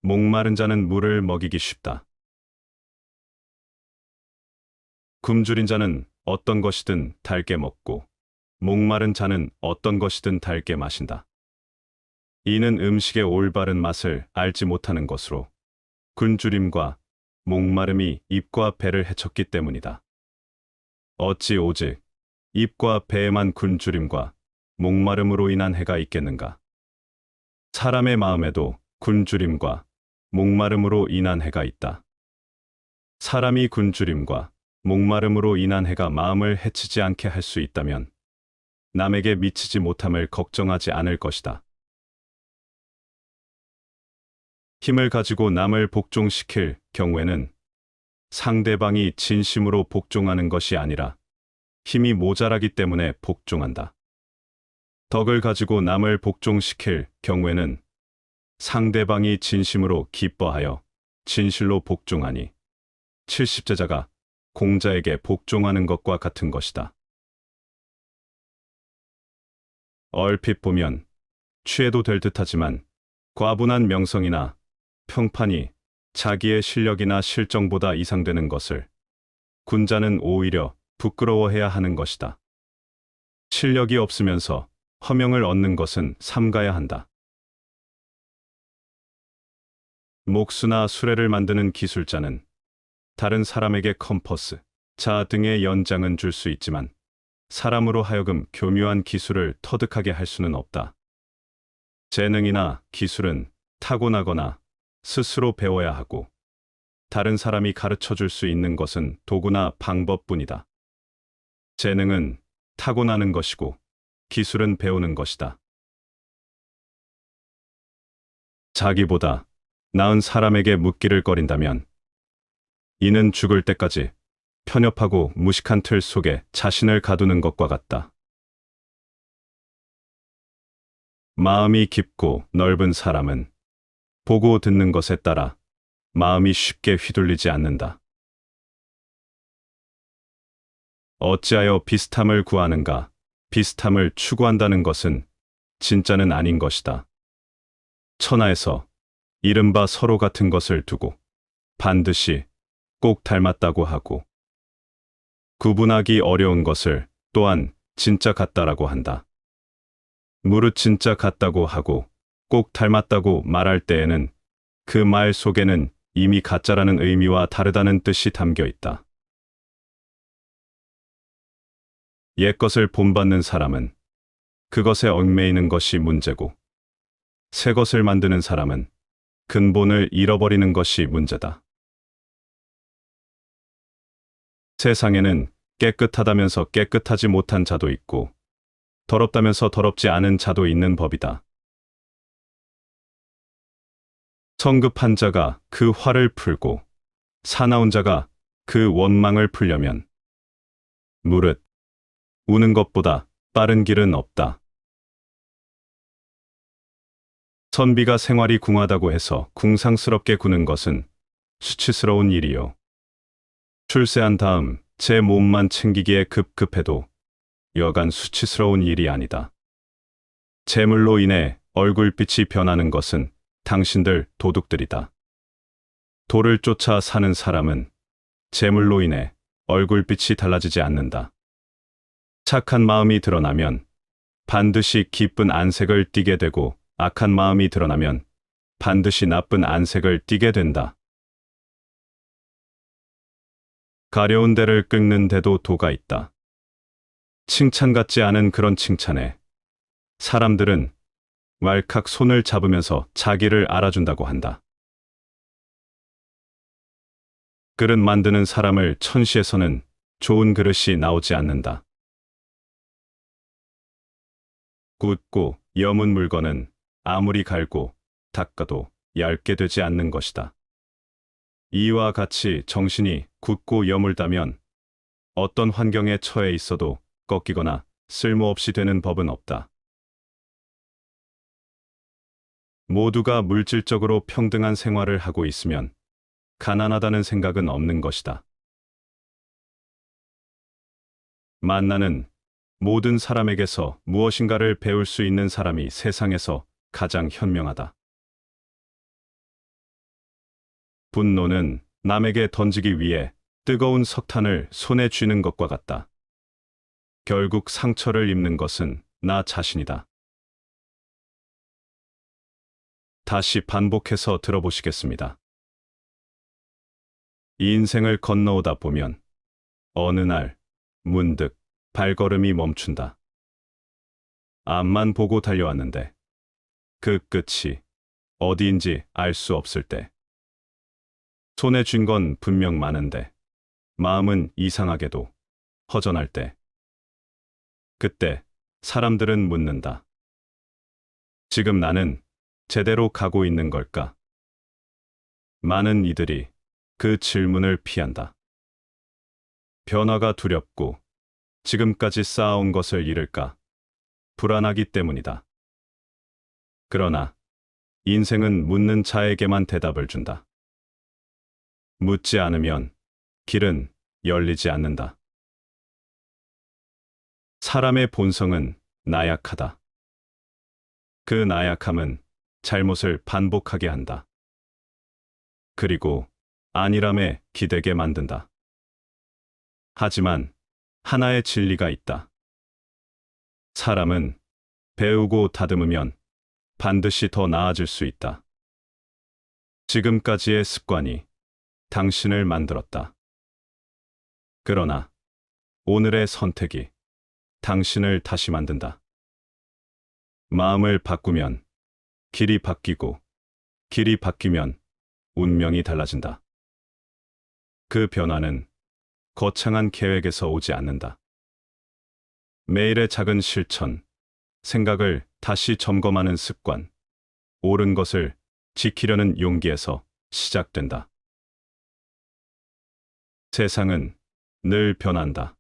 목마른 자는 물을 먹이기 쉽다. 굶주린 자는 어떤 것이든 달게 먹고 목마른 자는 어떤 것이든 달게 마신다. 이는 음식의 올바른 맛을 알지 못하는 것으로 굶주림과 목마름이 입과 배를 해쳤기 때문이다. 어찌 오직 입과 배에만 굶주림과 목마름으로 인한 해가 있겠는가? 사람의 마음에도 굶주림과 목마름으로 인한 해가 있다. 사람이 굶주림과 목마름으로 인한 해가 마음을 해치지 않게 할 수 있다면 남에게 미치지 못함을 걱정하지 않을 것이다. 힘을 가지고 남을 복종시킬 경우에는 상대방이 진심으로 복종하는 것이 아니라 힘이 모자라기 때문에 복종한다. 덕을 가지고 남을 복종시킬 경우에는 상대방이 진심으로 기뻐하여 진실로 복종하니 70제자가 공자에게 복종하는 것과 같은 것이다. 얼핏 보면 취해도 될 듯하지만 과분한 명성이나 평판이 자기의 실력이나 실정보다 이상되는 것을 군자는 오히려 부끄러워해야 하는 것이다. 실력이 없으면서 허명을 얻는 것은 삼가야 한다. 목수나 수레를 만드는 기술자는 다른 사람에게 컴퍼스, 자 등의 연장은 줄 수 있지만 사람으로 하여금 교묘한 기술을 터득하게 할 수는 없다. 재능이나 기술은 타고나거나 스스로 배워야 하고 다른 사람이 가르쳐 줄 수 있는 것은 도구나 방법뿐이다. 재능은 타고나는 것이고 기술은 배우는 것이다. 자기보다 나은 사람에게 묻기를 꺼린다면 이는 죽을 때까지 편협하고 무식한 틀 속에 자신을 가두는 것과 같다. 마음이 깊고 넓은 사람은 보고 듣는 것에 따라 마음이 쉽게 휘둘리지 않는다. 어찌하여 비슷함을 구하는가? 비슷함을 추구한다는 것은 진짜는 아닌 것이다. 천하에서 이른바 서로 같은 것을 두고 반드시 꼭 닮았다고 하고 구분하기 어려운 것을 또한 진짜 같다라고 한다. 무릇 진짜 같다고 하고 꼭 닮았다고 말할 때에는 그 말 속에는 이미 가짜라는 의미와 다르다는 뜻이 담겨 있다. 옛것을 본받는 사람은 그것에 얽매이는 것이 문제고 새 것을 만드는 사람은 근본을 잃어버리는 것이 문제다. 세상에는 깨끗하다면서 깨끗하지 못한 자도 있고 더럽다면서 더럽지 않은 자도 있는 법이다. 성급한 자가 그 화를 풀고 사나운 자가 그 원망을 풀려면 무릇 우는 것보다 빠른 길은 없다. 선비가 생활이 궁하다고 해서 궁상스럽게 구는 것은 수치스러운 일이요. 출세한 다음 제 몸만 챙기기에 급급해도 여간 수치스러운 일이 아니다. 재물로 인해 얼굴빛이 변하는 것은 당신들 도둑들이다. 도를 쫓아 사는 사람은 재물로 인해 얼굴빛이 달라지지 않는다. 착한 마음이 드러나면 반드시 기쁜 안색을 띠게 되고 악한 마음이 드러나면 반드시 나쁜 안색을 띠게 된다. 가려운 데를 긁는 데도 도가 있다. 칭찬 같지 않은 그런 칭찬에 사람들은 왈칵 손을 잡으면서 자기를 알아준다고 한다. 그릇 만드는 사람을 천시에서는 좋은 그릇이 나오지 않는다. 굳고 여문 물건은 아무리 갈고 닦아도 얇게 되지 않는 것이다. 이와 같이 정신이 굳고 여물다면 어떤 환경에 처해 있어도 꺾이거나 쓸모없이 되는 법은 없다. 모두가 물질적으로 평등한 생활을 하고 있으면 가난하다는 생각은 없는 것이다. 만나는 모든 사람에게서 무엇인가를 배울 수 있는 사람이 세상에서 가장 현명하다. 분노는 남에게 던지기 위해 뜨거운 석탄을 손에 쥐는 것과 같다. 결국 상처를 입는 것은 나 자신이다. 다시 반복해서 들어보시겠습니다. 이 인생을 건너오다 보면 어느 날 문득 발걸음이 멈춘다. 앞만 보고 달려왔는데 그 끝이 어디인지 알 수 없을 때, 손에 쥔 건 분명 많은데 마음은 이상하게도 허전할 때, 그때 사람들은 묻는다. 지금 나는 제대로 가고 있는 걸까? 많은 이들이 그 질문을 피한다. 변화가 두렵고 지금까지 쌓아온 것을 잃을까 불안하기 때문이다. 그러나 인생은 묻는 자에게만 대답을 준다. 묻지 않으면 길은 열리지 않는다. 사람의 본성은 나약하다. 그 나약함은 잘못을 반복하게 한다. 그리고 안일함에 기대게 만든다. 하지만 하나의 진리가 있다. 사람은 배우고 다듬으면 반드시 더 나아질 수 있다. 지금까지의 습관이 당신을 만들었다. 그러나 오늘의 선택이 당신을 다시 만든다. 마음을 바꾸면 길이 바뀌고 길이 바뀌면 운명이 달라진다. 그 변화는 거창한 계획에서 오지 않는다. 매일의 작은 실천, 생각을 다시 점검하는 습관, 옳은 것을 지키려는 용기에서 시작된다. 세상은 늘 변한다.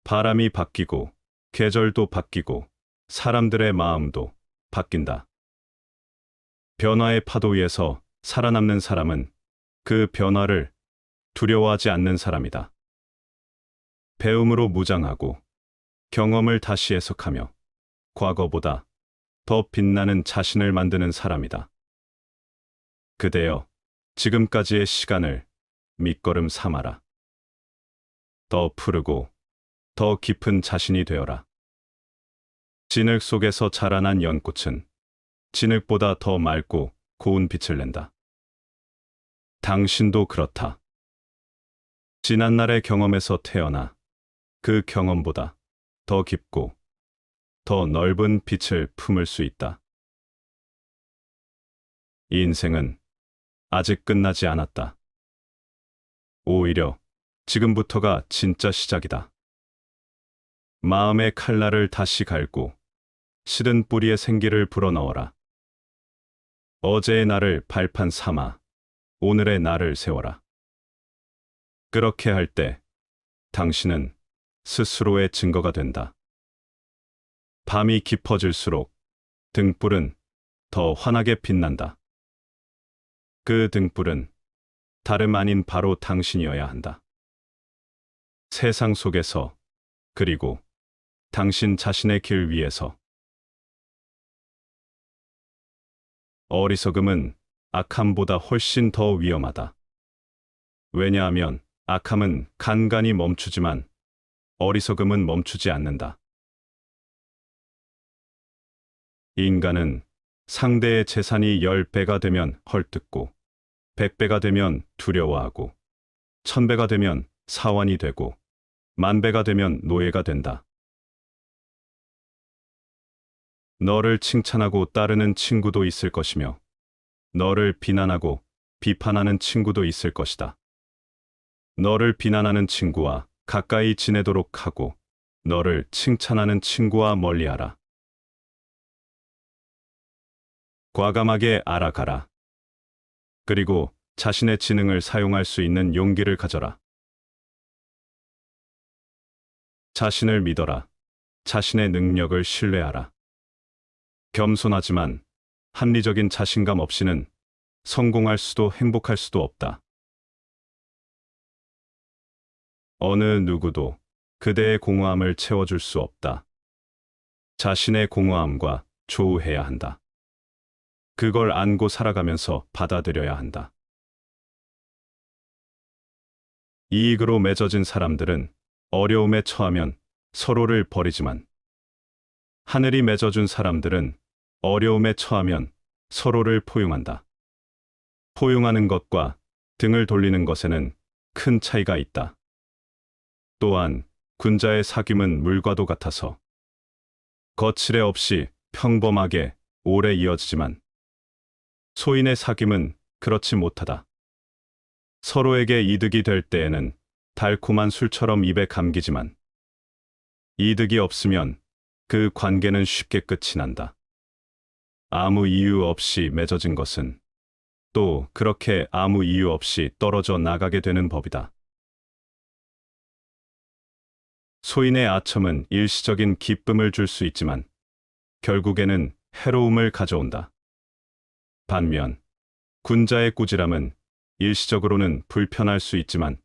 바람이 바뀌고 계절도 바뀌고 사람들의 마음도 바뀐다. 변화의 파도 위에서 살아남는 사람은 그 변화를 두려워하지 않는 사람이다. 배움으로 무장하고 경험을 다시 해석하며 과거보다 더 빛나는 자신을 만드는 사람이다. 그대여, 지금까지의 시간을 밑거름 삼아라. 더 푸르고 더 깊은 자신이 되어라. 진흙 속에서 자라난 연꽃은 진흙보다 더 맑고 고운 빛을 낸다. 당신도 그렇다. 지난날의 경험에서 태어나 그 경험보다 더 깊고 더 넓은 빛을 품을 수 있다. 인생은 아직 끝나지 않았다. 오히려 지금부터가 진짜 시작이다. 마음의 칼날을 다시 갈고 시든 뿌리에 생기를 불어넣어라. 어제의 나를 발판 삼아 오늘의 나를 세워라. 그렇게 할 때 당신은 스스로의 증거가 된다. 밤이 깊어질수록 등불은 더 환하게 빛난다. 그 등불은 다름 아닌 바로 당신이어야 한다. 세상 속에서, 그리고 당신 자신의 길 위에서. 어리석음은 악함보다 훨씬 더 위험하다. 왜냐하면 악함은 간간히 멈추지만 어리석음은 멈추지 않는다. 인간은 상대의 재산이 10배가 되면 헐뜯고 100배가 되면 두려워하고 1000배가 되면 사환이 되고 10,000배가 되면 노예가 된다. 너를 칭찬하고 따르는 친구도 있을 것이며 너를 비난하고 비판하는 친구도 있을 것이다. 너를 비난하는 친구와 가까이 지내도록 하고 너를 칭찬하는 친구와 멀리하라. 과감하게 알아가라. 그리고 자신의 지능을 사용할 수 있는 용기를 가져라. 자신을 믿어라. 자신의 능력을 신뢰하라. 겸손하지만 합리적인 자신감 없이는 성공할 수도 행복할 수도 없다. 어느 누구도 그대의 공허함을 채워줄 수 없다. 자신의 공허함과 조우해야 한다. 그걸 안고 살아가면서 받아들여야 한다. 이익으로 맺어진 사람들은 어려움에 처하면 서로를 버리지만 하늘이 맺어준 사람들은 어려움에 처하면 서로를 포용한다. 포용하는 것과 등을 돌리는 것에는 큰 차이가 있다. 또한 군자의 사귐은 물과도 같아서 거칠애 없이 평범하게 오래 이어지지만 소인의 사귐은 그렇지 못하다. 서로에게 이득이 될 때에는 달콤한 술처럼 입에 감기지만 이득이 없으면 그 관계는 쉽게 끝이 난다. 아무 이유 없이 맺어진 것은 또 그렇게 아무 이유 없이 떨어져 나가게 되는 법이다. 소인의 아첨은 일시적인 기쁨을 줄 수 있지만 결국에는 해로움을 가져온다. 반면 군자의 꾸지람은 일시적으로는 불편할 수 있지만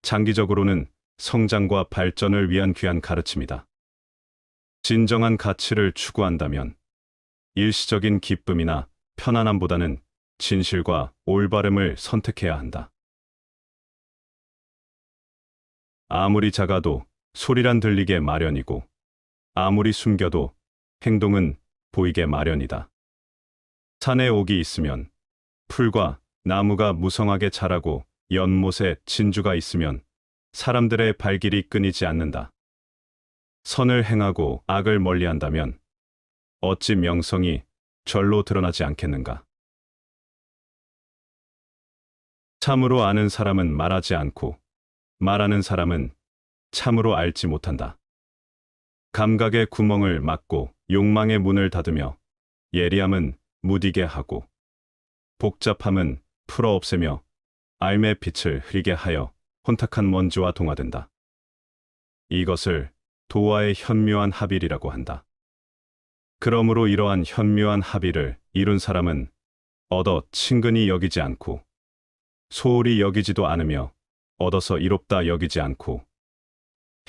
장기적으로는 성장과 발전을 위한 귀한 가르침이다. 진정한 가치를 추구한다면 일시적인 기쁨이나 편안함보다는 진실과 올바름을 선택해야 한다. 아무리 작아도 소리란 들리게 마련이고 아무리 숨겨도 행동은 보이게 마련이다. 산에 옥이 있으면 풀과 나무가 무성하게 자라고 연못에 진주가 있으면 사람들의 발길이 끊이지 않는다. 선을 행하고 악을 멀리한다면 어찌 명성이 절로 드러나지 않겠는가. 참으로 아는 사람은 말하지 않고 말하는 사람은 참으로 알지 못한다. 감각의 구멍을 막고 욕망의 문을 닫으며 예리함은 무디게 하고 복잡함은 풀어 없애며 알의 빛을 흐리게 하여 혼탁한 먼지와 동화된다. 이것을 도화의 현묘한 합일이라고 한다. 그러므로 이러한 현묘한 합의를 이룬 사람은 얻어 친근히 여기지 않고 소홀히 여기지도 않으며 얻어서 이롭다 여기지 않고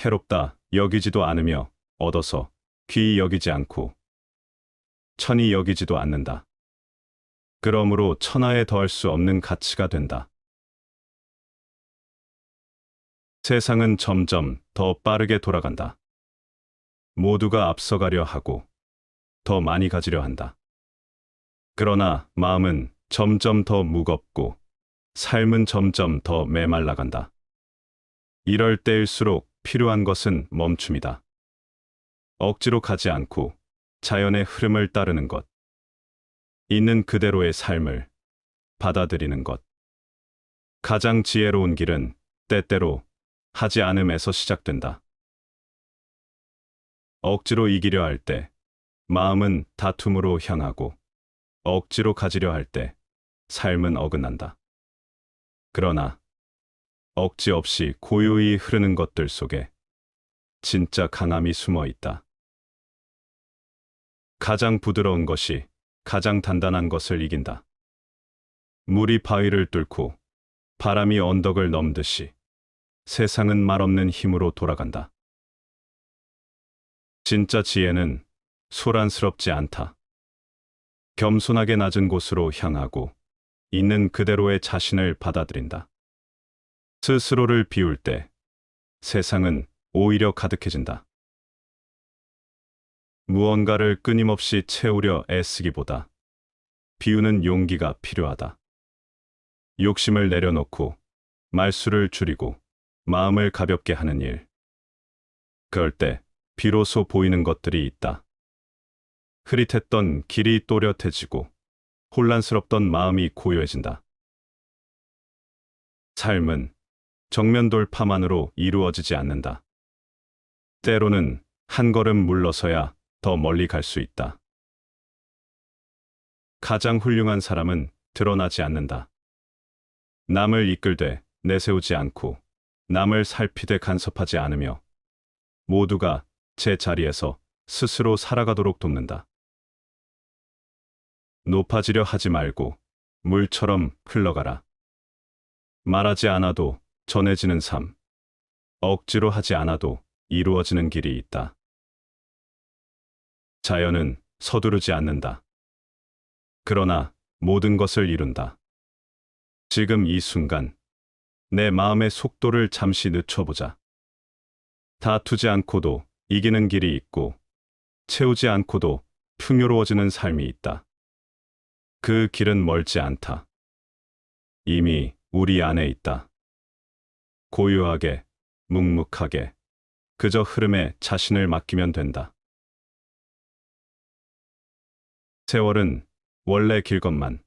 해롭다 여기지도 않으며 얻어서 귀히 여기지 않고 천히 여기지도 않는다. 그러므로 천하에 더할 수 없는 가치가 된다. 세상은 점점 더 빠르게 돌아간다. 모두가 앞서가려 하고 더 많이 가지려 한다. 그러나 마음은 점점 더 무겁고 삶은 점점 더 메말라간다. 이럴 때일수록 필요한 것은 멈춤이다. 억지로 가지 않고 자연의 흐름을 따르는 것. 있는 그대로의 삶을 받아들이는 것. 가장 지혜로운 길은 때때로 하지 않음에서 시작된다. 억지로 이기려 할 때 마음은 다툼으로 향하고 억지로 가지려 할 때 삶은 어긋난다. 그러나 억지 없이 고요히 흐르는 것들 속에 진짜 강함이 숨어 있다. 가장 부드러운 것이 가장 단단한 것을 이긴다. 물이 바위를 뚫고 바람이 언덕을 넘듯이 세상은 말없는 힘으로 돌아간다. 진짜 지혜는 소란스럽지 않다. 겸손하게 낮은 곳으로 향하고 있는 그대로의 자신을 받아들인다. 스스로를 비울 때 세상은 오히려 가득해진다. 무언가를 끊임없이 채우려 애쓰기보다 비우는 용기가 필요하다. 욕심을 내려놓고 말수를 줄이고 마음을 가볍게 하는 일. 그럴 때 비로소 보이는 것들이 있다. 흐릿했던 길이 또렷해지고 혼란스럽던 마음이 고요해진다. 삶은 정면 돌파만으로 이루어지지 않는다. 때로는 한 걸음 물러서야 더 멀리 갈 수 있다. 가장 훌륭한 사람은 드러나지 않는다. 남을 이끌되 내세우지 않고 남을 살피되 간섭하지 않으며 모두가 제 자리에서 스스로 살아가도록 돕는다. 높아지려 하지 말고 물처럼 흘러가라. 말하지 않아도 전해지는 삶, 억지로 하지 않아도 이루어지는 길이 있다. 자연은 서두르지 않는다. 그러나 모든 것을 이룬다. 지금 이 순간 내 마음의 속도를 잠시 늦춰보자. 다투지 않고도 이기는 길이 있고 채우지 않고도 풍요로워지는 삶이 있다. 그 길은 멀지 않다. 이미 우리 안에 있다. 고요하게, 묵묵하게, 그저 흐름에 자신을 맡기면 된다. 세월은 원래 길건만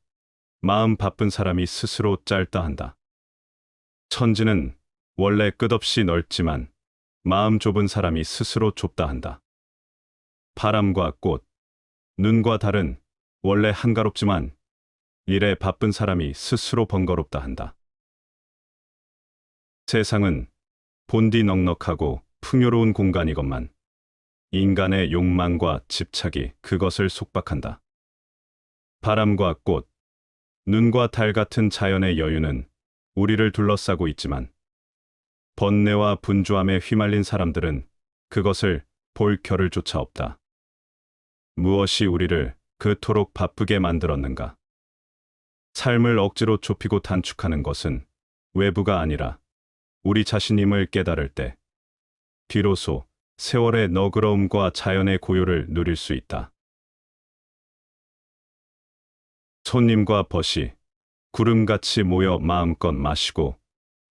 마음 바쁜 사람이 스스로 짧다 한다. 천지는 원래 끝없이 넓지만 마음 좁은 사람이 스스로 좁다 한다. 바람과 꽃, 눈과 달은 원래 한가롭지만 일에 바쁜 사람이 스스로 번거롭다 한다. 세상은 본디 넉넉하고 풍요로운 공간이건만 인간의 욕망과 집착이 그것을 속박한다. 바람과 꽃, 눈과 달 같은 자연의 여유는 우리를 둘러싸고 있지만 번뇌와 분주함에 휘말린 사람들은 그것을 볼 겨를 조차 없다. 무엇이 우리를 그토록 바쁘게 만들었는가? 삶을 억지로 좁히고 단축하는 것은 외부가 아니라 우리 자신임을 깨달을 때 비로소 세월의 너그러움과 자연의 고요를 누릴 수 있다. 손님과 벗이 구름같이 모여 마음껏 마시고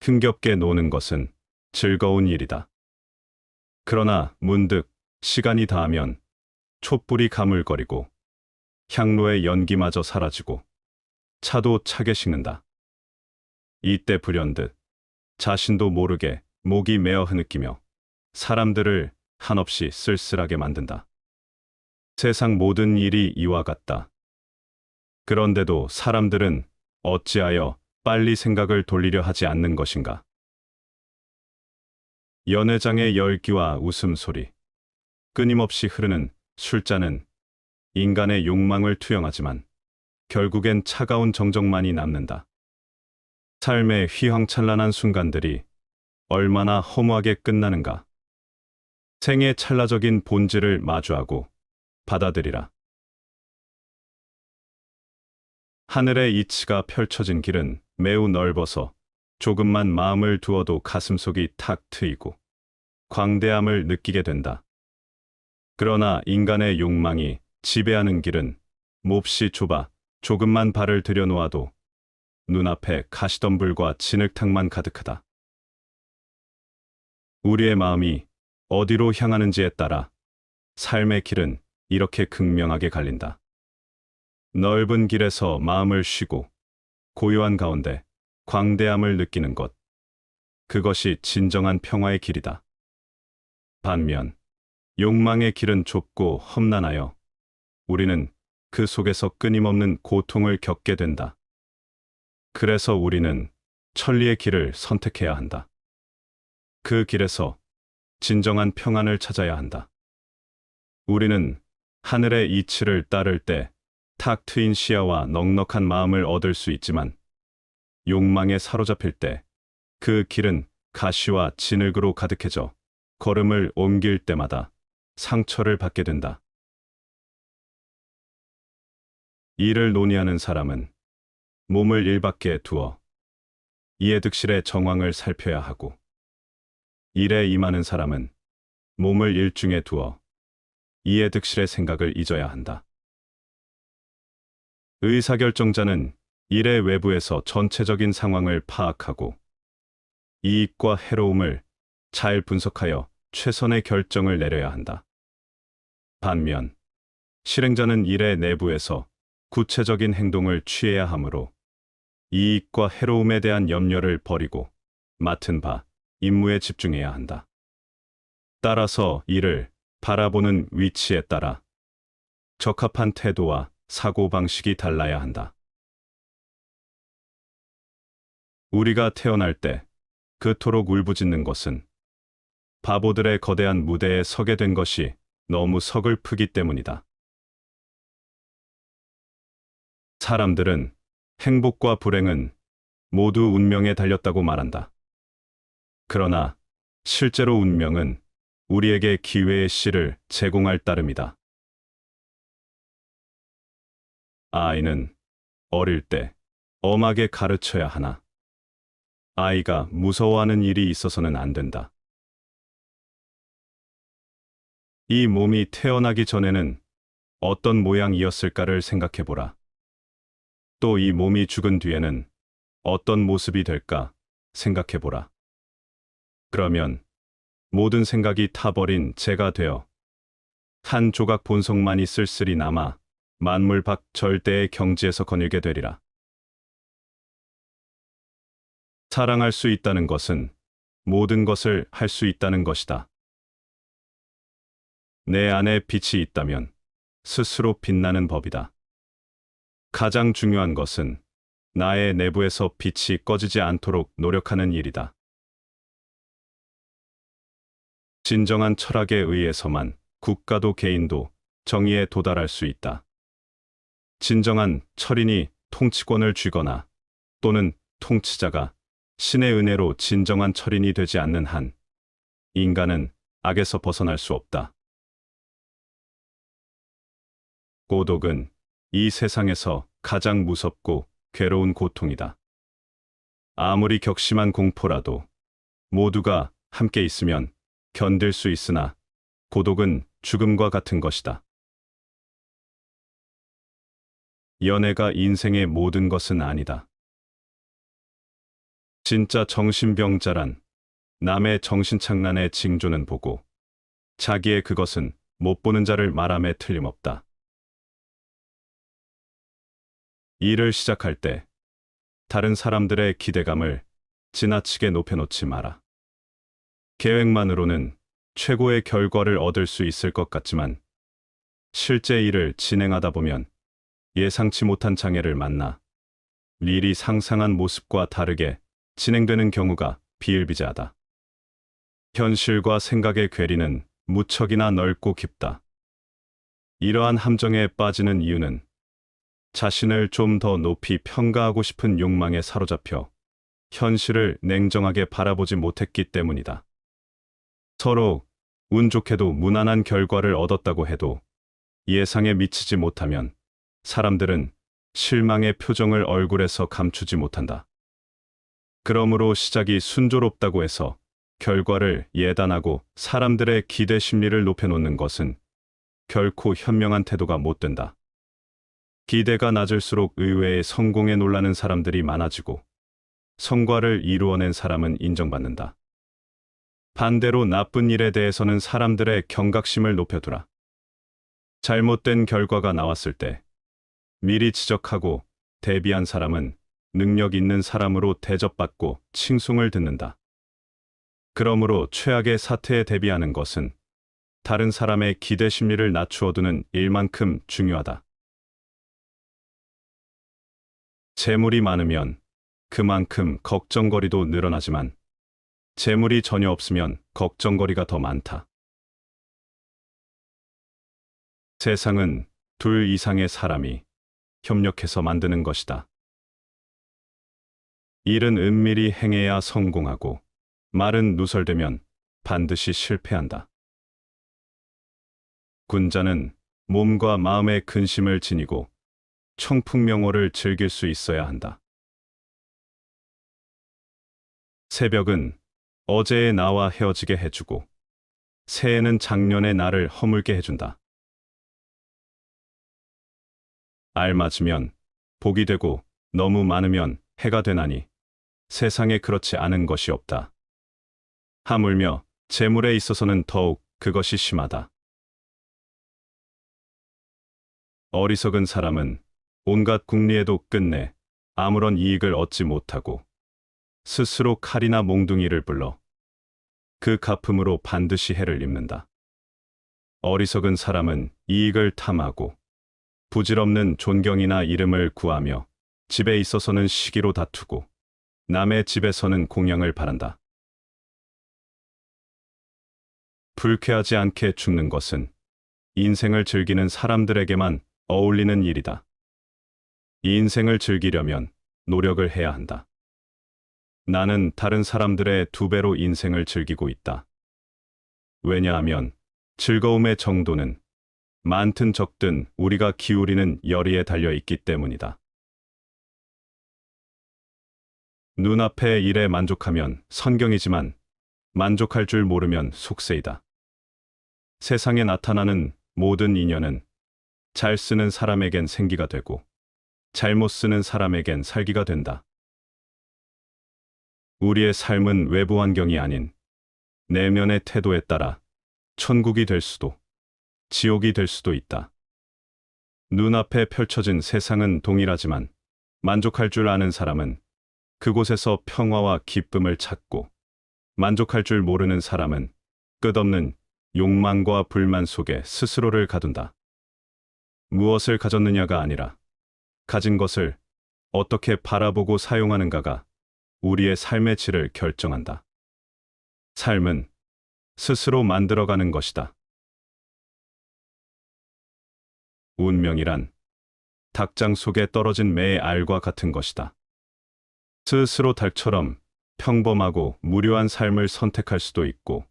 흥겹게 노는 것은 즐거운 일이다. 그러나 문득 시간이 닿으면 촛불이 가물거리고 향로의 연기마저 사라지고 차도 차게 식는다. 이때 불현듯 자신도 모르게 목이 메어 흐느끼며 사람들을 한없이 쓸쓸하게 만든다. 세상 모든 일이 이와 같다. 그런데도 사람들은 어찌하여 빨리 생각을 돌리려 하지 않는 것인가? 연회장의 열기와 웃음소리, 끊임없이 흐르는 술잔은 인간의 욕망을 투영하지만 결국엔 차가운 정적만이 남는다. 삶의 휘황찬란한 순간들이 얼마나 허무하게 끝나는가? 생의 찰나적인 본질을 마주하고 받아들이라. 하늘의 이치가 펼쳐진 길은 매우 넓어서 조금만 마음을 두어도 가슴속이 탁 트이고 광대함을 느끼게 된다. 그러나 인간의 욕망이 지배하는 길은 몹시 좁아 조금만 발을 들여놓아도 눈앞에 가시덤불과 진흙탕만 가득하다. 우리의 마음이 어디로 향하는지에 따라 삶의 길은 이렇게 극명하게 갈린다. 넓은 길에서 마음을 쉬고 고요한 가운데 광대함을 느끼는 것. 그것이 진정한 평화의 길이다. 반면 욕망의 길은 좁고 험난하여 우리는 그 속에서 끊임없는 고통을 겪게 된다. 그래서 우리는 천리의 길을 선택해야 한다. 그 길에서 진정한 평안을 찾아야 한다. 우리는 하늘의 이치를 따를 때 탁 트인 시야와 넉넉한 마음을 얻을 수 있지만 욕망에 사로잡힐 때 그 길은 가시와 진흙으로 가득해져 걸음을 옮길 때마다 상처를 받게 된다. 이를 논의하는 사람은 몸을 일 밖에 두어 이에 득실의 정황을 살펴야 하고, 일에 임하는 사람은 몸을 일중에 두어 이에 득실의 생각을 잊어야 한다. 의사결정자는 일의 외부에서 전체적인 상황을 파악하고 이익과 해로움을 잘 분석하여 최선의 결정을 내려야 한다. 반면 실행자는 일의 내부에서 구체적인 행동을 취해야 하므로 이익과 해로움에 대한 염려를 버리고 맡은 바 임무에 집중해야 한다. 따라서 이를 바라보는 위치에 따라 적합한 태도와 사고방식이 달라야 한다. 우리가 태어날 때 그토록 울부짖는 것은 바보들의 거대한 무대에 서게 된 것이 너무 서글프기 때문이다. 사람들은 행복과 불행은 모두 운명에 달렸다고 말한다. 그러나 실제로 운명은 우리에게 기회의 씨를 제공할 따름이다. 아이는 어릴 때 엄하게 가르쳐야 하나. 아이가 무서워하는 일이 있어서는 안 된다. 이 몸이 태어나기 전에는 어떤 모양이었을까를 생각해보라. 또 이 몸이 죽은 뒤에는 어떤 모습이 될까 생각해보라. 그러면 모든 생각이 타버린 재가 되어 한 조각 본성만이 쓸쓸히 남아 만물 밖 절대의 경지에서 거닐게 되리라. 사랑할 수 있다는 것은 모든 것을 할 수 있다는 것이다. 내 안에 빛이 있다면 스스로 빛나는 법이다. 가장 중요한 것은 나의 내부에서 빛이 꺼지지 않도록 노력하는 일이다. 진정한 철학에 의해서만 국가도 개인도 정의에 도달할 수 있다. 진정한 철인이 통치권을 쥐거나 또는 통치자가 신의 은혜로 진정한 철인이 되지 않는 한 인간은 악에서 벗어날 수 없다. 고독은 이 세상에서 가장 무섭고 괴로운 고통이다. 아무리 격심한 공포라도 모두가 함께 있으면 견딜 수 있으나 고독은 죽음과 같은 것이다. 연애가 인생의 모든 것은 아니다. 진짜 정신병자란 남의 정신착란의 징조는 보고 자기의 그것은 못 보는 자를 말함에 틀림없다. 일을 시작할 때 다른 사람들의 기대감을 지나치게 높여놓지 마라. 계획만으로는 최고의 결과를 얻을 수 있을 것 같지만 실제 일을 진행하다 보면 예상치 못한 장애를 만나 일이 상상한 모습과 다르게 진행되는 경우가 비일비재하다. 현실과 생각의 괴리는 무척이나 넓고 깊다. 이러한 함정에 빠지는 이유는 자신을 좀 더 높이 평가하고 싶은 욕망에 사로잡혀 현실을 냉정하게 바라보지 못했기 때문이다. 서로 운 좋게도 무난한 결과를 얻었다고 해도 예상에 미치지 못하면 사람들은 실망의 표정을 얼굴에서 감추지 못한다. 그러므로 시작이 순조롭다고 해서 결과를 예단하고 사람들의 기대 심리를 높여놓는 것은 결코 현명한 태도가 못 된다. 기대가 낮을수록 의외의 성공에 놀라는 사람들이 많아지고 성과를 이루어낸 사람은 인정받는다. 반대로 나쁜 일에 대해서는 사람들의 경각심을 높여두라. 잘못된 결과가 나왔을 때 미리 지적하고 대비한 사람은 능력 있는 사람으로 대접받고 칭송을 듣는다. 그러므로 최악의 사태에 대비하는 것은 다른 사람의 기대 심리를 낮추어두는 일만큼 중요하다. 재물이 많으면 그만큼 걱정거리도 늘어나지만 재물이 전혀 없으면 걱정거리가 더 많다. 세상은 둘 이상의 사람이 협력해서 만드는 것이다. 일은 은밀히 행해야 성공하고 말은 누설되면 반드시 실패한다. 군자는 몸과 마음의 근심을 지니고 청풍명호를 즐길 수 있어야 한다. 새벽은 어제의 나와 헤어지게 해주고 새해는 작년의 나를 허물게 해준다. 알맞으면 복이 되고 너무 많으면 해가 되나니 세상에 그렇지 않은 것이 없다. 하물며 재물에 있어서는 더욱 그것이 심하다. 어리석은 사람은 온갖 궁리에도 끝내 아무런 이익을 얻지 못하고 스스로 칼이나 몽둥이를 불러 그 갚음으로 반드시 해를 입는다. 어리석은 사람은 이익을 탐하고 부질없는 존경이나 이름을 구하며 집에 있어서는 시기로 다투고 남의 집에서는 공양을 바란다. 불쾌하지 않게 죽는 것은 인생을 즐기는 사람들에게만 어울리는 일이다. 이 인생을 즐기려면 노력을 해야 한다. 나는 다른 사람들의 2배로 인생을 즐기고 있다. 왜냐하면 즐거움의 정도는 많든 적든 우리가 기울이는 열의에 달려 있기 때문이다. 눈앞의 일에 만족하면 선경이지만 만족할 줄 모르면 속세이다. 세상에 나타나는 모든 인연은 잘 쓰는 사람에겐 생기가 되고 잘못 쓰는 사람에겐 살기가 된다. 우리의 삶은 외부 환경이 아닌 내면의 태도에 따라 천국이 될 수도 지옥이 될 수도 있다. 눈앞에 펼쳐진 세상은 동일하지만 만족할 줄 아는 사람은 그곳에서 평화와 기쁨을 찾고 만족할 줄 모르는 사람은 끝없는 욕망과 불만 속에 스스로를 가둔다. 무엇을 가졌느냐가 아니라 가진 것을 어떻게 바라보고 사용하는가가 우리의 삶의 질을 결정한다. 삶은 스스로 만들어가는 것이다. 운명이란 닭장 속에 떨어진 매의 알과 같은 것이다. 스스로 닭처럼 평범하고 무료한 삶을 선택할 수도 있고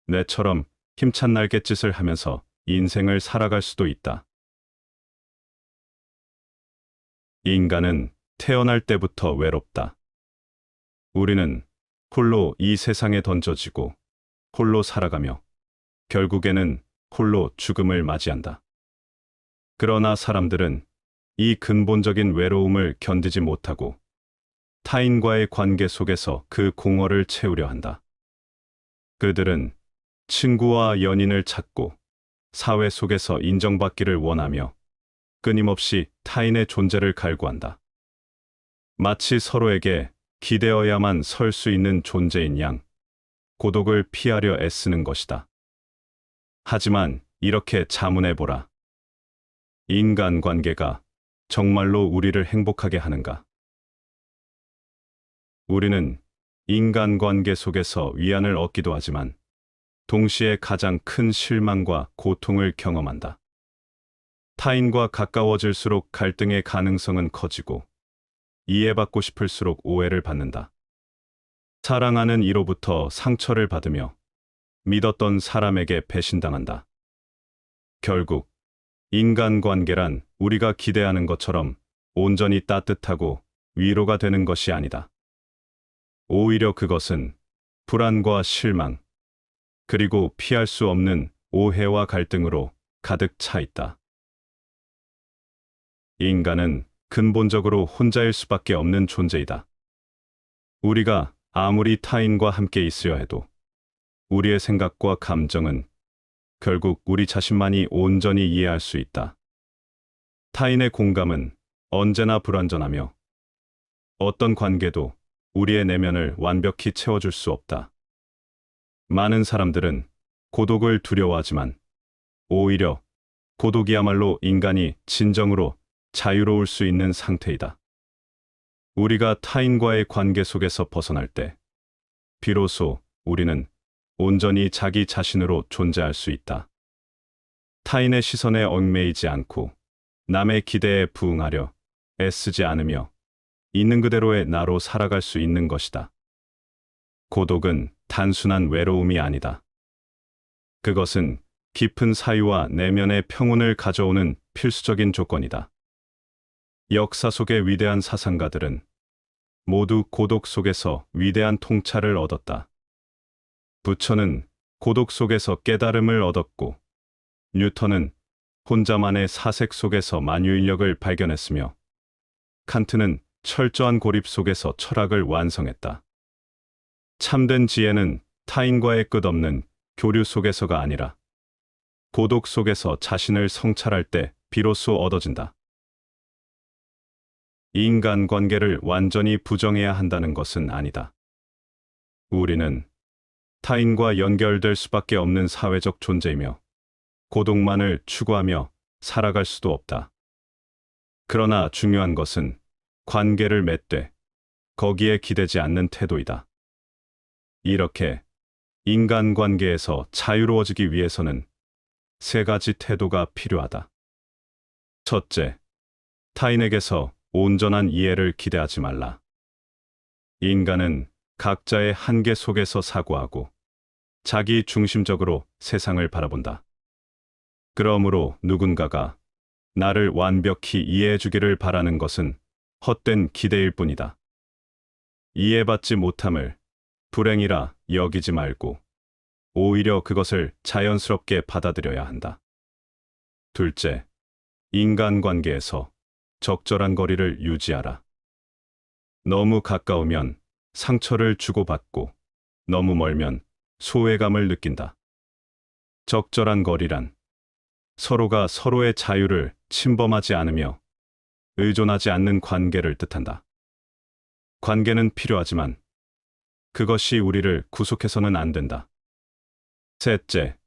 내처럼 힘찬 날갯짓을 하면서 인생을 살아갈 수도 있다. 인간은 태어날 때부터 외롭다. 우리는 홀로 이 세상에 던져지고 홀로 살아가며 결국에는 홀로 죽음을 맞이한다. 그러나 사람들은 이 근본적인 외로움을 견디지 못하고 타인과의 관계 속에서 그 공허를 채우려 한다. 그들은 친구와 연인을 찾고 사회 속에서 인정받기를 원하며 끊임없이 타인의 존재를 갈구한다. 마치 서로에게 기대어야만 설 수 있는 존재인 양 고독을 피하려 애쓰는 것이다. 하지만 이렇게 자문해보라. 인간관계가 정말로 우리를 행복하게 하는가? 우리는 인간관계 속에서 위안을 얻기도 하지만 동시에 가장 큰 실망과 고통을 경험한다. 타인과 가까워질수록 갈등의 가능성은 커지고 이해받고 싶을수록 오해를 받는다. 사랑하는 이로부터 상처를 받으며 믿었던 사람에게 배신당한다. 결국 인간관계란 우리가 기대하는 것처럼 온전히 따뜻하고 위로가 되는 것이 아니다. 오히려 그것은 불안과 실망, 그리고 피할 수 없는 오해와 갈등으로 가득 차 있다. 인간은 근본적으로 혼자일 수밖에 없는 존재이다. 우리가 아무리 타인과 함께 있으려 해도 우리의 생각과 감정은 결국 우리 자신만이 온전히 이해할 수 있다. 타인의 공감은 언제나 불완전하며 어떤 관계도 우리의 내면을 완벽히 채워줄 수 없다. 많은 사람들은 고독을 두려워하지만 오히려 고독이야말로 인간이 진정으로 자유로울 수 있는 상태이다. 우리가 타인과의 관계 속에서 벗어날 때 비로소 우리는 온전히 자기 자신으로 존재할 수 있다. 타인의 시선에 얽매이지 않고 남의 기대에 부응하려 애쓰지 않으며 있는 그대로의 나로 살아갈 수 있는 것이다. 고독은 단순한 외로움이 아니다. 그것은 깊은 사유와 내면의 평온을 가져오는 필수적인 조건이다. 역사 속의 위대한 사상가들은 모두 고독 속에서 위대한 통찰을 얻었다. 부처는 고독 속에서 깨달음을 얻었고, 뉴턴은 혼자만의 사색 속에서 만유인력을 발견했으며, 칸트는 철저한 고립 속에서 철학을 완성했다. 참된 지혜는 타인과의 끝없는 교류 속에서가 아니라 고독 속에서 자신을 성찰할 때 비로소 얻어진다. 인간관계를 완전히 부정해야 한다는 것은 아니다. 우리는 타인과 연결될 수밖에 없는 사회적 존재이며 고독만을 추구하며 살아갈 수도 없다. 그러나 중요한 것은 관계를 맺되 거기에 기대지 않는 태도이다. 이렇게 인간관계에서 자유로워지기 위해서는 세 가지 태도가 필요하다. 첫째, 타인에게서 온전한 이해를 기대하지 말라. 인간은 각자의 한계 속에서 사고하고 자기 중심적으로 세상을 바라본다. 그러므로 누군가가 나를 완벽히 이해해 주기를 바라는 것은 헛된 기대일 뿐이다. 이해받지 못함을 불행이라 여기지 말고 오히려 그것을 자연스럽게 받아들여야 한다. 둘째, 인간관계에서 적절한 거리를 유지하라. 너무 가까우면 상처를 주고받고 너무 멀면 소외감을 느낀다. 적절한 거리란 서로가 서로의 자유를 침범하지 않으며 의존하지 않는 관계를 뜻한다. 관계는 필요하지만 그것이 우리를 구속해서는 안 된다. 셋째,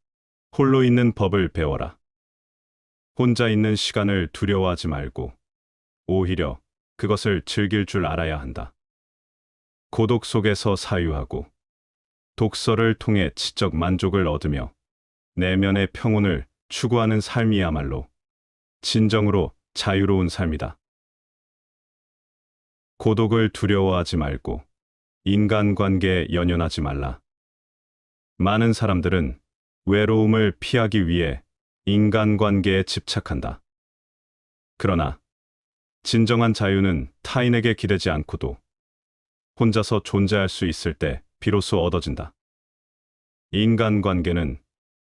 홀로 있는 법을 배워라. 혼자 있는 시간을 두려워하지 말고 오히려 그것을 즐길 줄 알아야 한다. 고독 속에서 사유하고 독서를 통해 지적 만족을 얻으며 내면의 평온을 추구하는 삶이야말로 진정으로 자유로운 삶이다. 고독을 두려워하지 말고 인간관계에 연연하지 말라. 많은 사람들은 외로움을 피하기 위해 인간관계에 집착한다. 그러나 진정한 자유는 타인에게 기대지 않고도 혼자서 존재할 수 있을 때 비로소 얻어진다. 인간관계는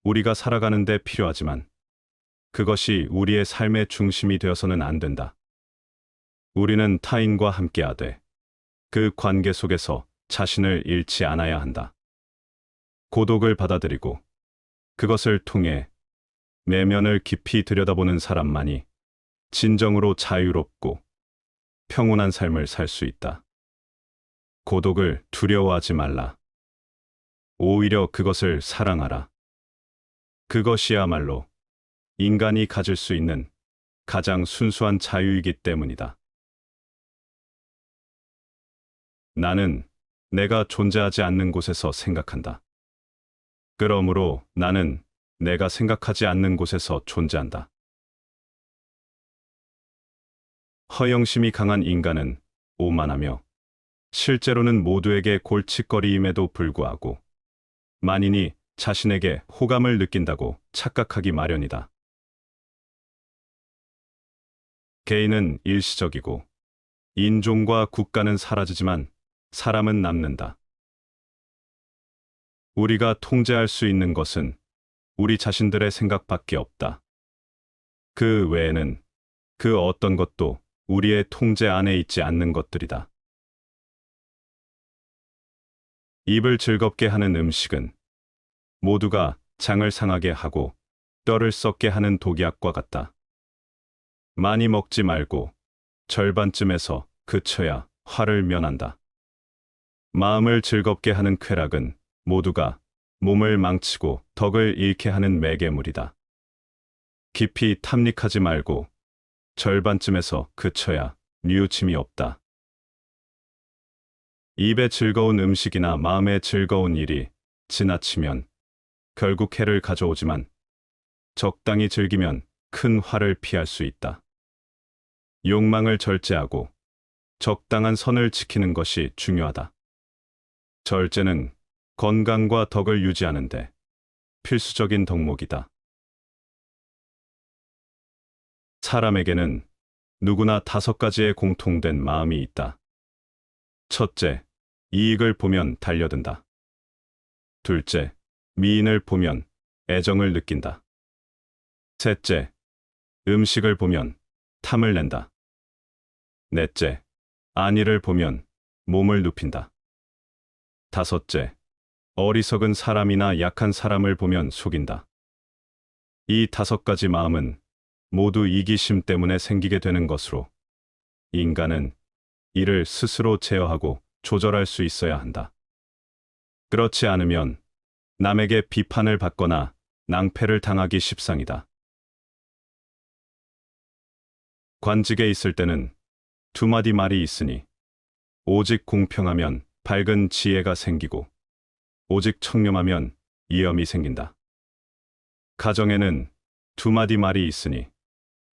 우리가 살아가는 데 필요하지만 그것이 우리의 삶의 중심이 되어서는 안 된다. 우리는 타인과 함께하되 그 관계 속에서 자신을 잃지 않아야 한다. 고독을 받아들이고 그것을 통해 내면을 깊이 들여다보는 사람만이 진정으로 자유롭고 평온한 삶을 살 수 있다. 고독을 두려워하지 말라. 오히려 그것을 사랑하라. 그것이야말로 인간이 가질 수 있는 가장 순수한 자유이기 때문이다. 나는 내가 존재하지 않는 곳에서 생각한다. 그러므로 나는 내가 생각하지 않는 곳에서 존재한다. 허영심이 강한 인간은 오만하며 실제로는 모두에게 골칫거리임에도 불구하고 만인이 자신에게 호감을 느낀다고 착각하기 마련이다. 개인은 일시적이고 인종과 국가는 사라지지만 사람은 남는다. 우리가 통제할 수 있는 것은 우리 자신들의 생각밖에 없다. 그 외에는 그 어떤 것도 우리의 통제 안에 있지 않는 것들이다. 입을 즐겁게 하는 음식은 모두가 장을 상하게 하고 뼈를 썩게 하는 독약과 같다. 많이 먹지 말고 절반쯤에서 그쳐야 화를 면한다. 마음을 즐겁게 하는 쾌락은 모두가 몸을 망치고 덕을 잃게 하는 매개물이다. 깊이 탐닉하지 말고 절반쯤에서 그쳐야 뉘우침이 없다. 입에 즐거운 음식이나 마음에 즐거운 일이 지나치면 결국 해를 가져오지만 적당히 즐기면 큰 화를 피할 수 있다. 욕망을 절제하고 적당한 선을 지키는 것이 중요하다. 절제는 건강과 덕을 유지하는데 필수적인 덕목이다. 사람에게는 누구나 5가지의 공통된 마음이 있다. 첫째, 이익을 보면 달려든다. 둘째, 미인을 보면 애정을 느낀다. 셋째, 음식을 보면 탐을 낸다. 넷째, 안위를 보면 몸을 눕힌다. 다섯째, 어리석은 사람이나 약한 사람을 보면 속인다. 이 5가지 마음은 모두 이기심 때문에 생기게 되는 것으로 인간은 이를 스스로 제어하고 조절할 수 있어야 한다. 그렇지 않으면 남에게 비판을 받거나 낭패를 당하기 십상이다. 관직에 있을 때는 2마디 말이 있으니 오직 공평하면 밝은 지혜가 생기고 오직 청렴하면 이염이 생긴다. 가정에는 2마디 말이 있으니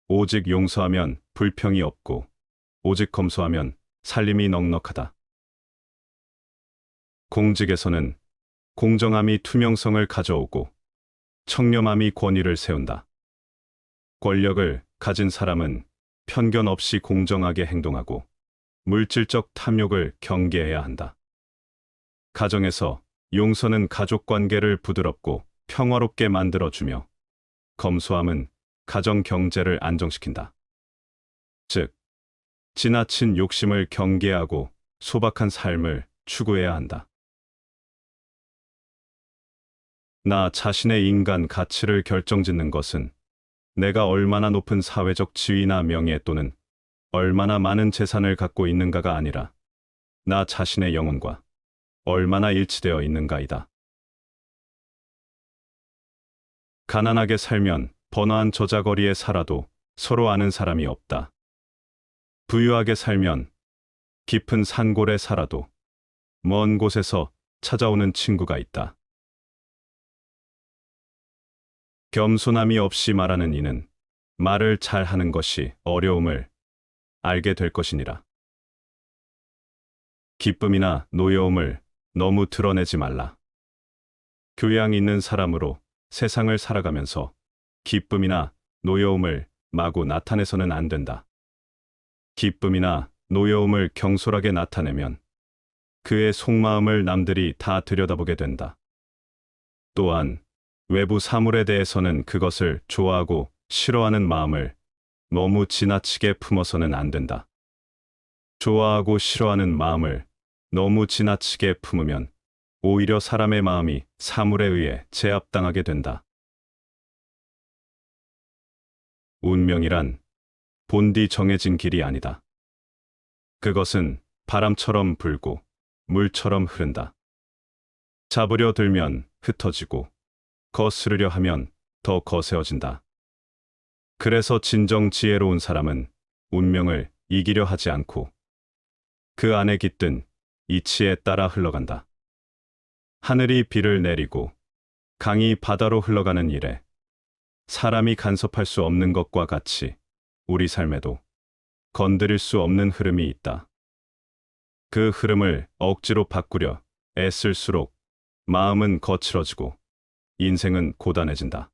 오직 용서하면 불평이 없고 오직 검소하면 살림이 넉넉하다. 공직에서는 공정함이 투명성을 가져오고 청렴함이 권위를 세운다. 권력을 가진 사람은 편견 없이 공정하게 행동하고 물질적 탐욕을 경계해야 한다. 가정에서 용서는 가족 관계를 부드럽고 평화롭게 만들어주며 검소함은 가정 경제를 안정시킨다. 즉, 지나친 욕심을 경계하고 소박한 삶을 추구해야 한다. 나 자신의 인간 가치를 결정짓는 것은 내가 얼마나 높은 사회적 지위나 명예 또는 얼마나 많은 재산을 갖고 있는가가 아니라 나 자신의 영혼과 얼마나 일치되어 있는가이다. 가난하게 살면 번화한 저자거리에 살아도 서로 아는 사람이 없다. 부유하게 살면 깊은 산골에 살아도 먼 곳에서 찾아오는 친구가 있다. 겸손함이 없이 말하는 이는 말을 잘하는 것이 어려움을 알게 될 것이니라. 기쁨이나 노여움을 너무 드러내지 말라. 교양 있는 사람으로 세상을 살아가면서 기쁨이나 노여움을 마구 나타내서는 안 된다. 기쁨이나 노여움을 경솔하게 나타내면 그의 속마음을 남들이 다 들여다보게 된다. 또한 외부 사물에 대해서는 그것을 좋아하고 싫어하는 마음을 너무 지나치게 품어서는 안 된다. 좋아하고 싫어하는 마음을 너무 지나치게 품으면 오히려 사람의 마음이 사물에 의해 제압당하게 된다. 운명이란 본디 정해진 길이 아니다. 그것은 바람처럼 불고 물처럼 흐른다. 잡으려 들면 흩어지고 거스르려 하면 더 거세어진다. 그래서 진정 지혜로운 사람은 운명을 이기려 하지 않고 그 안에 깃든 이치에 따라 흘러간다. 하늘이 비를 내리고 강이 바다로 흘러가는 일에 사람이 간섭할 수 없는 것과 같이 우리 삶에도 건드릴 수 없는 흐름이 있다. 그 흐름을 억지로 바꾸려 애쓸수록 마음은 거칠어지고 인생은 고단해진다.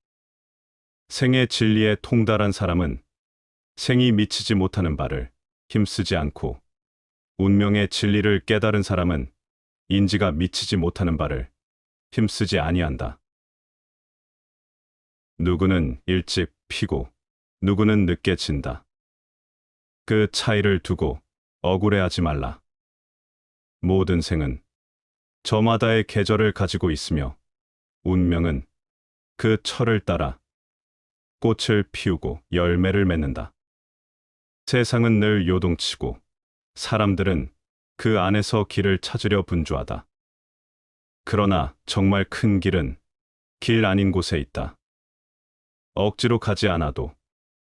생의 진리에 통달한 사람은 생이 미치지 못하는 바를 힘쓰지 않고, 운명의 진리를 깨달은 사람은 인지가 미치지 못하는 바를 힘쓰지 아니한다. 누구는 일찍 피고 누구는 늦게 진다. 그 차이를 두고 억울해하지 말라. 모든 생은 저마다의 계절을 가지고 있으며 운명은 그 철을 따라 꽃을 피우고 열매를 맺는다. 세상은 늘 요동치고 사람들은 그 안에서 길을 찾으려 분주하다. 그러나 정말 큰 길은 길 아닌 곳에 있다. 억지로 가지 않아도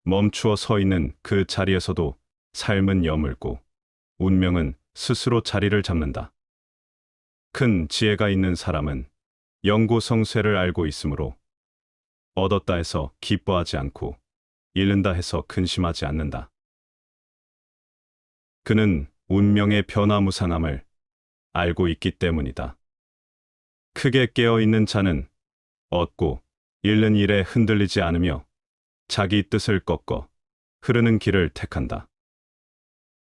멈추어 서 있는 그 자리에서도 삶은 여물고 운명은 스스로 자리를 잡는다. 큰 지혜가 있는 사람은 영고성쇠를 알고 있으므로 얻었다 해서 기뻐하지 않고 잃는다 해서 근심하지 않는다. 그는 운명의 변화무상함을 알고 있기 때문이다. 크게 깨어있는 자는 얻고 잃는 일에 흔들리지 않으며 자기 뜻을 꺾어 흐르는 길을 택한다.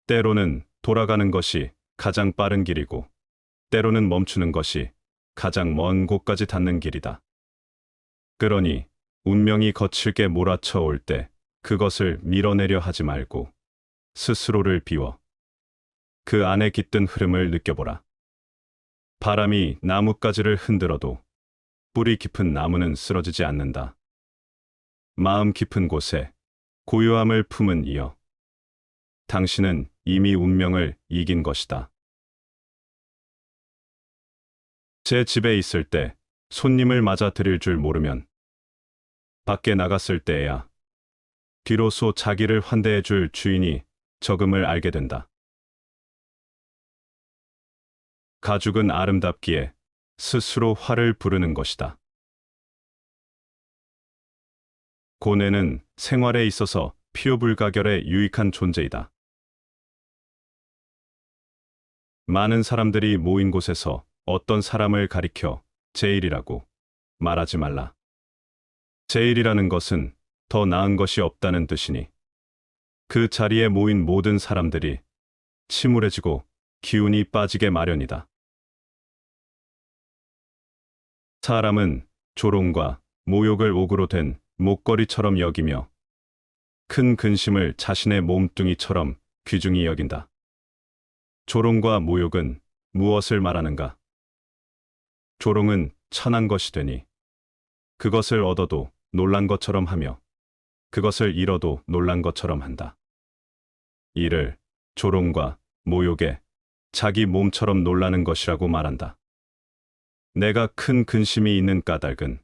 때로는 돌아가는 것이 가장 빠른 길이고 때로는 멈추는 것이 가장 먼 곳까지 닿는 길이다. 그러니 운명이 거칠게 몰아쳐 올 때 그것을 밀어내려 하지 말고 스스로를 비워 그 안에 깃든 흐름을 느껴보라. 바람이 나뭇가지를 흔들어도 뿌리 깊은 나무는 쓰러지지 않는다. 마음 깊은 곳에 고요함을 품은 이여, 당신은 이미 운명을 이긴 것이다. 제 집에 있을 때 손님을 맞아 드릴 줄 모르면 밖에 나갔을 때에야 비로소 자기를 환대해 줄 주인이 적음을 알게 된다. 가죽은 아름답기에 스스로 화를 부르는 것이다. 고뇌는 생활에 있어서 필요불가결에 유익한 존재이다. 많은 사람들이 모인 곳에서 어떤 사람을 가리켜 제일이라고 말하지 말라. 제일이라는 것은 더 나은 것이 없다는 뜻이니 그 자리에 모인 모든 사람들이 침울해지고 기운이 빠지게 마련이다. 사람은 조롱과 모욕을 옥으로 된 목걸이처럼 여기며 큰 근심을 자신의 몸뚱이처럼 귀중히 여긴다. 조롱과 모욕은 무엇을 말하는가? 조롱은 천한 것이 되니 그것을 얻어도 놀란 것처럼 하며 그것을 잃어도 놀란 것처럼 한다. 이를 조롱과 모욕에 자기 몸처럼 놀라는 것이라고 말한다. 내가 큰 근심이 있는 까닭은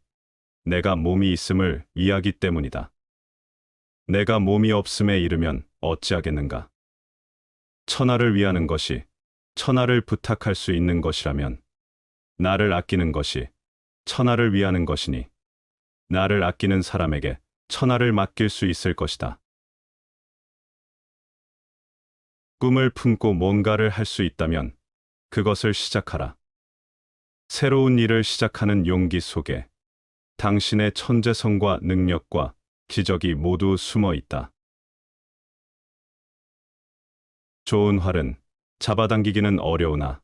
내가 몸이 있음을 이해하기 때문이다. 내가 몸이 없음에 이르면 어찌하겠는가? 천하를 위하는 것이 천하를 부탁할 수 있는 것이라면 나를 아끼는 것이 천하를 위하는 것이니 나를 아끼는 사람에게 천하를 맡길 수 있을 것이다. 꿈을 품고 뭔가를 할 수 있다면 그것을 시작하라. 새로운 일을 시작하는 용기 속에 당신의 천재성과 능력과 기적이 모두 숨어 있다. 좋은 활은 잡아당기기는 어려우나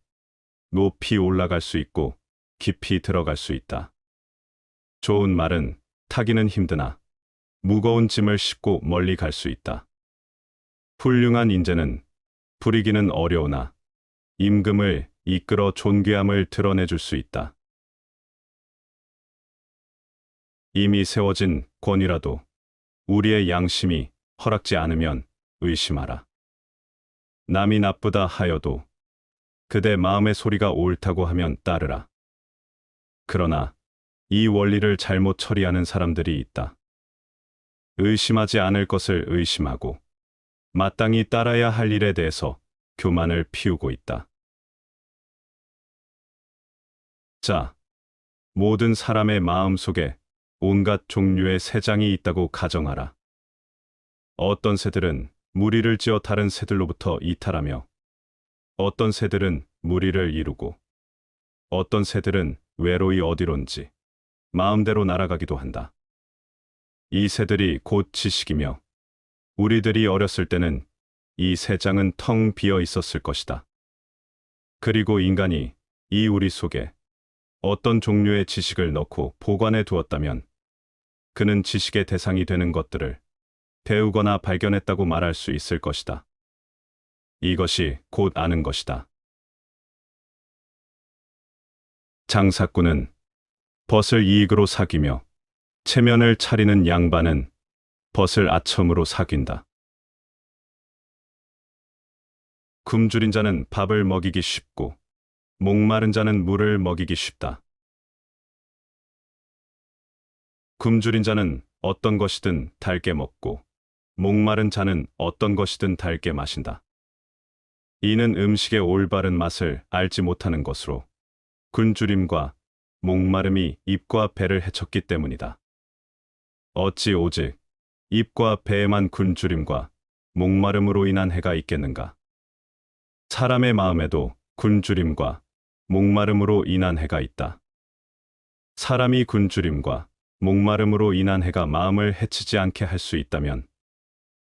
높이 올라갈 수 있고 깊이 들어갈 수 있다. 좋은 말은 타기는 힘드나 무거운 짐을 싣고 멀리 갈 수 있다. 훌륭한 인재는 부리기는 어려우나 임금을 이끌어 존귀함을 드러내줄 수 있다. 이미 세워진 권위라도 우리의 양심이 허락지 않으면 의심하라. 남이 나쁘다 하여도 그대 마음의 소리가 옳다고 하면 따르라. 그러나 이 원리를 잘못 처리하는 사람들이 있다. 의심하지 않을 것을 의심하고 마땅히 따라야 할 일에 대해서 교만을 피우고 있다. 자, 모든 사람의 마음 속에 온갖 종류의 새장이 있다고 가정하라. 어떤 새들은 무리를 지어 다른 새들로부터 이탈하며 어떤 새들은 무리를 이루고 어떤 새들은 외로이 어디론지 마음대로 날아가기도 한다. 이 새들이 곧 지식이며 우리들이 어렸을 때는 이 새 장은 텅 비어 있었을 것이다. 그리고 인간이 이 우리 속에 어떤 종류의 지식을 넣고 보관해 두었다면 그는 지식의 대상이 되는 것들을 배우거나 발견했다고 말할 수 있을 것이다. 이것이 곧 아는 것이다. 장사꾼은 벗을 이익으로 사귀며 체면을 차리는 양반은 벗을 아첨으로 사귄다. 굶주린 자는 밥을 먹이기 쉽고 목마른 자는 물을 먹이기 쉽다. 굶주린 자는 어떤 것이든 달게 먹고 목마른 자는 어떤 것이든 달게 마신다. 이는 음식의 올바른 맛을 알지 못하는 것으로 굶주림과 목마름이 입과 배를 해쳤기 때문이다. 어찌 오직 입과 배에만 굶주림과 목마름으로 인한 해가 있겠는가? 사람의 마음에도 굶주림과 목마름으로 인한 해가 있다. 사람이 굶주림과 목마름으로 인한 해가 마음을 해치지 않게 할 수 있다면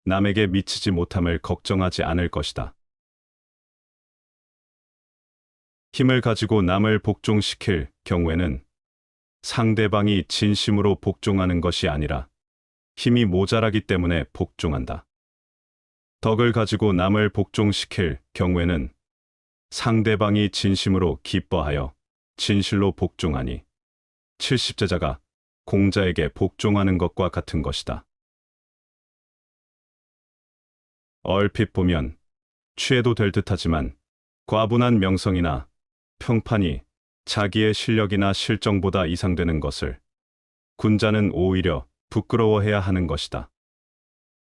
남에게 미치지 못함을 걱정하지 않을 것이다. 힘을 가지고 남을 복종시킬 경우에는 상대방이 진심으로 복종하는 것이 아니라 힘이 모자라기 때문에 복종한다. 덕을 가지고 남을 복종시킬 경우에는 상대방이 진심으로 기뻐하여 진실로 복종하니 70제자가 공자에게 복종하는 것과 같은 것이다. 얼핏 보면 취해도 될 듯하지만 과분한 명성이나 평판이 자기의 실력이나 실정보다 이상되는 것을 군자는 오히려 부끄러워해야 하는 것이다.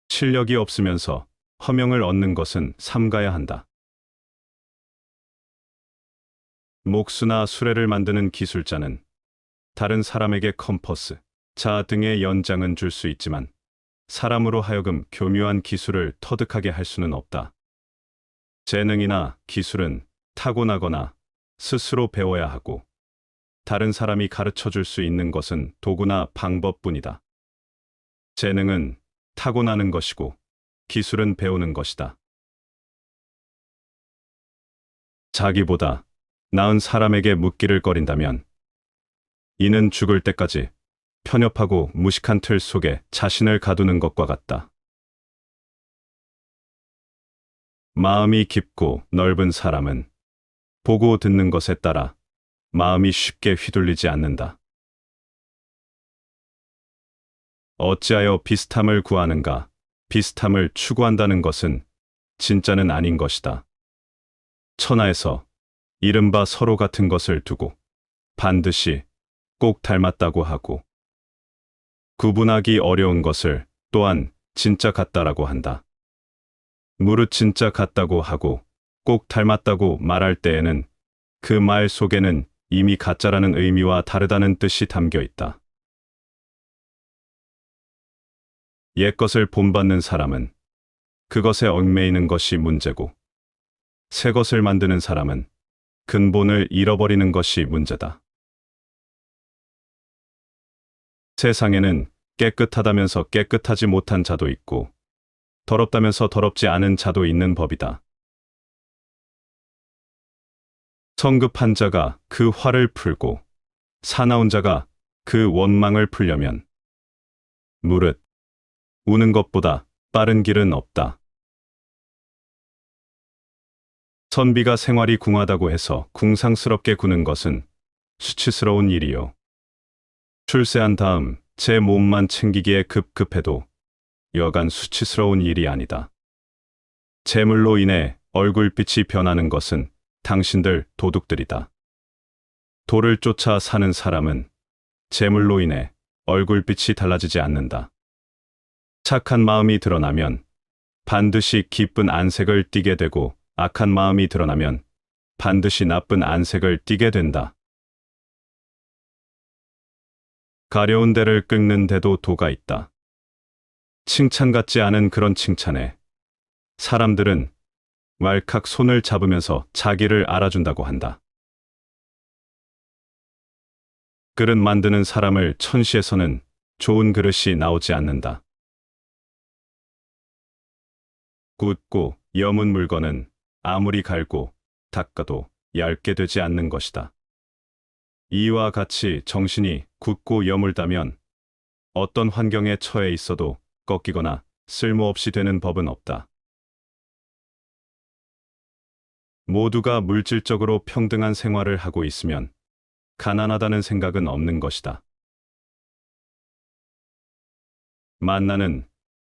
실력이 없으면서 허명을 얻는 것은 삼가야 한다. 목수나 수레를 만드는 기술자는 다른 사람에게 컴퍼스, 자 등의 연장은 줄 수 있지만 사람으로 하여금 교묘한 기술을 터득하게 할 수는 없다. 재능이나 기술은 타고나거나 스스로 배워야 하고 다른 사람이 가르쳐 줄 수 있는 것은 도구나 방법뿐이다. 재능은 타고나는 것이고 기술은 배우는 것이다. 자기보다 나은 사람에게 묻기를 꺼린다면 이는 죽을 때까지 편협하고 무식한 틀 속에 자신을 가두는 것과 같다. 마음이 깊고 넓은 사람은 보고 듣는 것에 따라 마음이 쉽게 휘둘리지 않는다. 어찌하여 비슷함을 구하는가? 비슷함을 추구한다는 것은 진짜는 아닌 것이다. 천하에서 이른바 서로 같은 것을 두고 반드시 꼭 닮았다고 하고 구분하기 어려운 것을 또한 진짜 같다라고 한다. 무릇 진짜 같다고 하고 꼭 닮았다고 말할 때에는 그 말 속에는 이미 가짜라는 의미와 다르다는 뜻이 담겨 있다. 옛것을 본받는 사람은 그것에 얽매이는 것이 문제고 새 것을 만드는 사람은 근본을 잃어버리는 것이 문제다. 세상에는 깨끗하다면서 깨끗하지 못한 자도 있고 더럽다면서 더럽지 않은 자도 있는 법이다. 성급한 자가 그 화를 풀고 사나운 자가 그 원망을 풀려면 무릇 우는 것보다 빠른 길은 없다. 선비가 생활이 궁하다고 해서 궁상스럽게 구는 것은 수치스러운 일이요. 출세한 다음 제 몸만 챙기기에 급급해도 여간 수치스러운 일이 아니다. 재물로 인해 얼굴빛이 변하는 것은 당신들 도둑들이다. 도를 쫓아 사는 사람은 재물로 인해 얼굴빛이 달라지지 않는다. 착한 마음이 드러나면 반드시 기쁜 안색을 띠게 되고 악한 마음이 드러나면 반드시 나쁜 안색을 띠게 된다. 가려운 데를 긁는 데도 도가 있다. 칭찬 같지 않은 그런 칭찬에 사람들은 왈칵 손을 잡으면서 자기를 알아준다고 한다. 그릇 만드는 사람을 천시에서는 좋은 그릇이 나오지 않는다. 굳고 여문 물건은 아무리 갈고 닦아도 얇게 되지 않는 것이다. 이와 같이 정신이 굳고 여물다면 어떤 환경에 처해 있어도 꺾이거나 쓸모없이 되는 법은 없다. 모두가 물질적으로 평등한 생활을 하고 있으면 가난하다는 생각은 없는 것이다. 만나는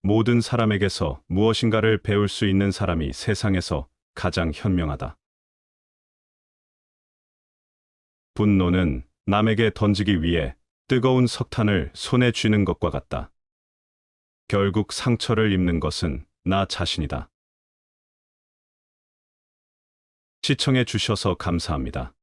모든 사람에게서 무엇인가를 배울 수 있는 사람이 세상에서 가장 현명하다. 분노는 남에게 던지기 위해 뜨거운 석탄을 손에 쥐는 것과 같다. 결국 상처를 입는 것은 나 자신이다. 시청해 주셔서 감사합니다.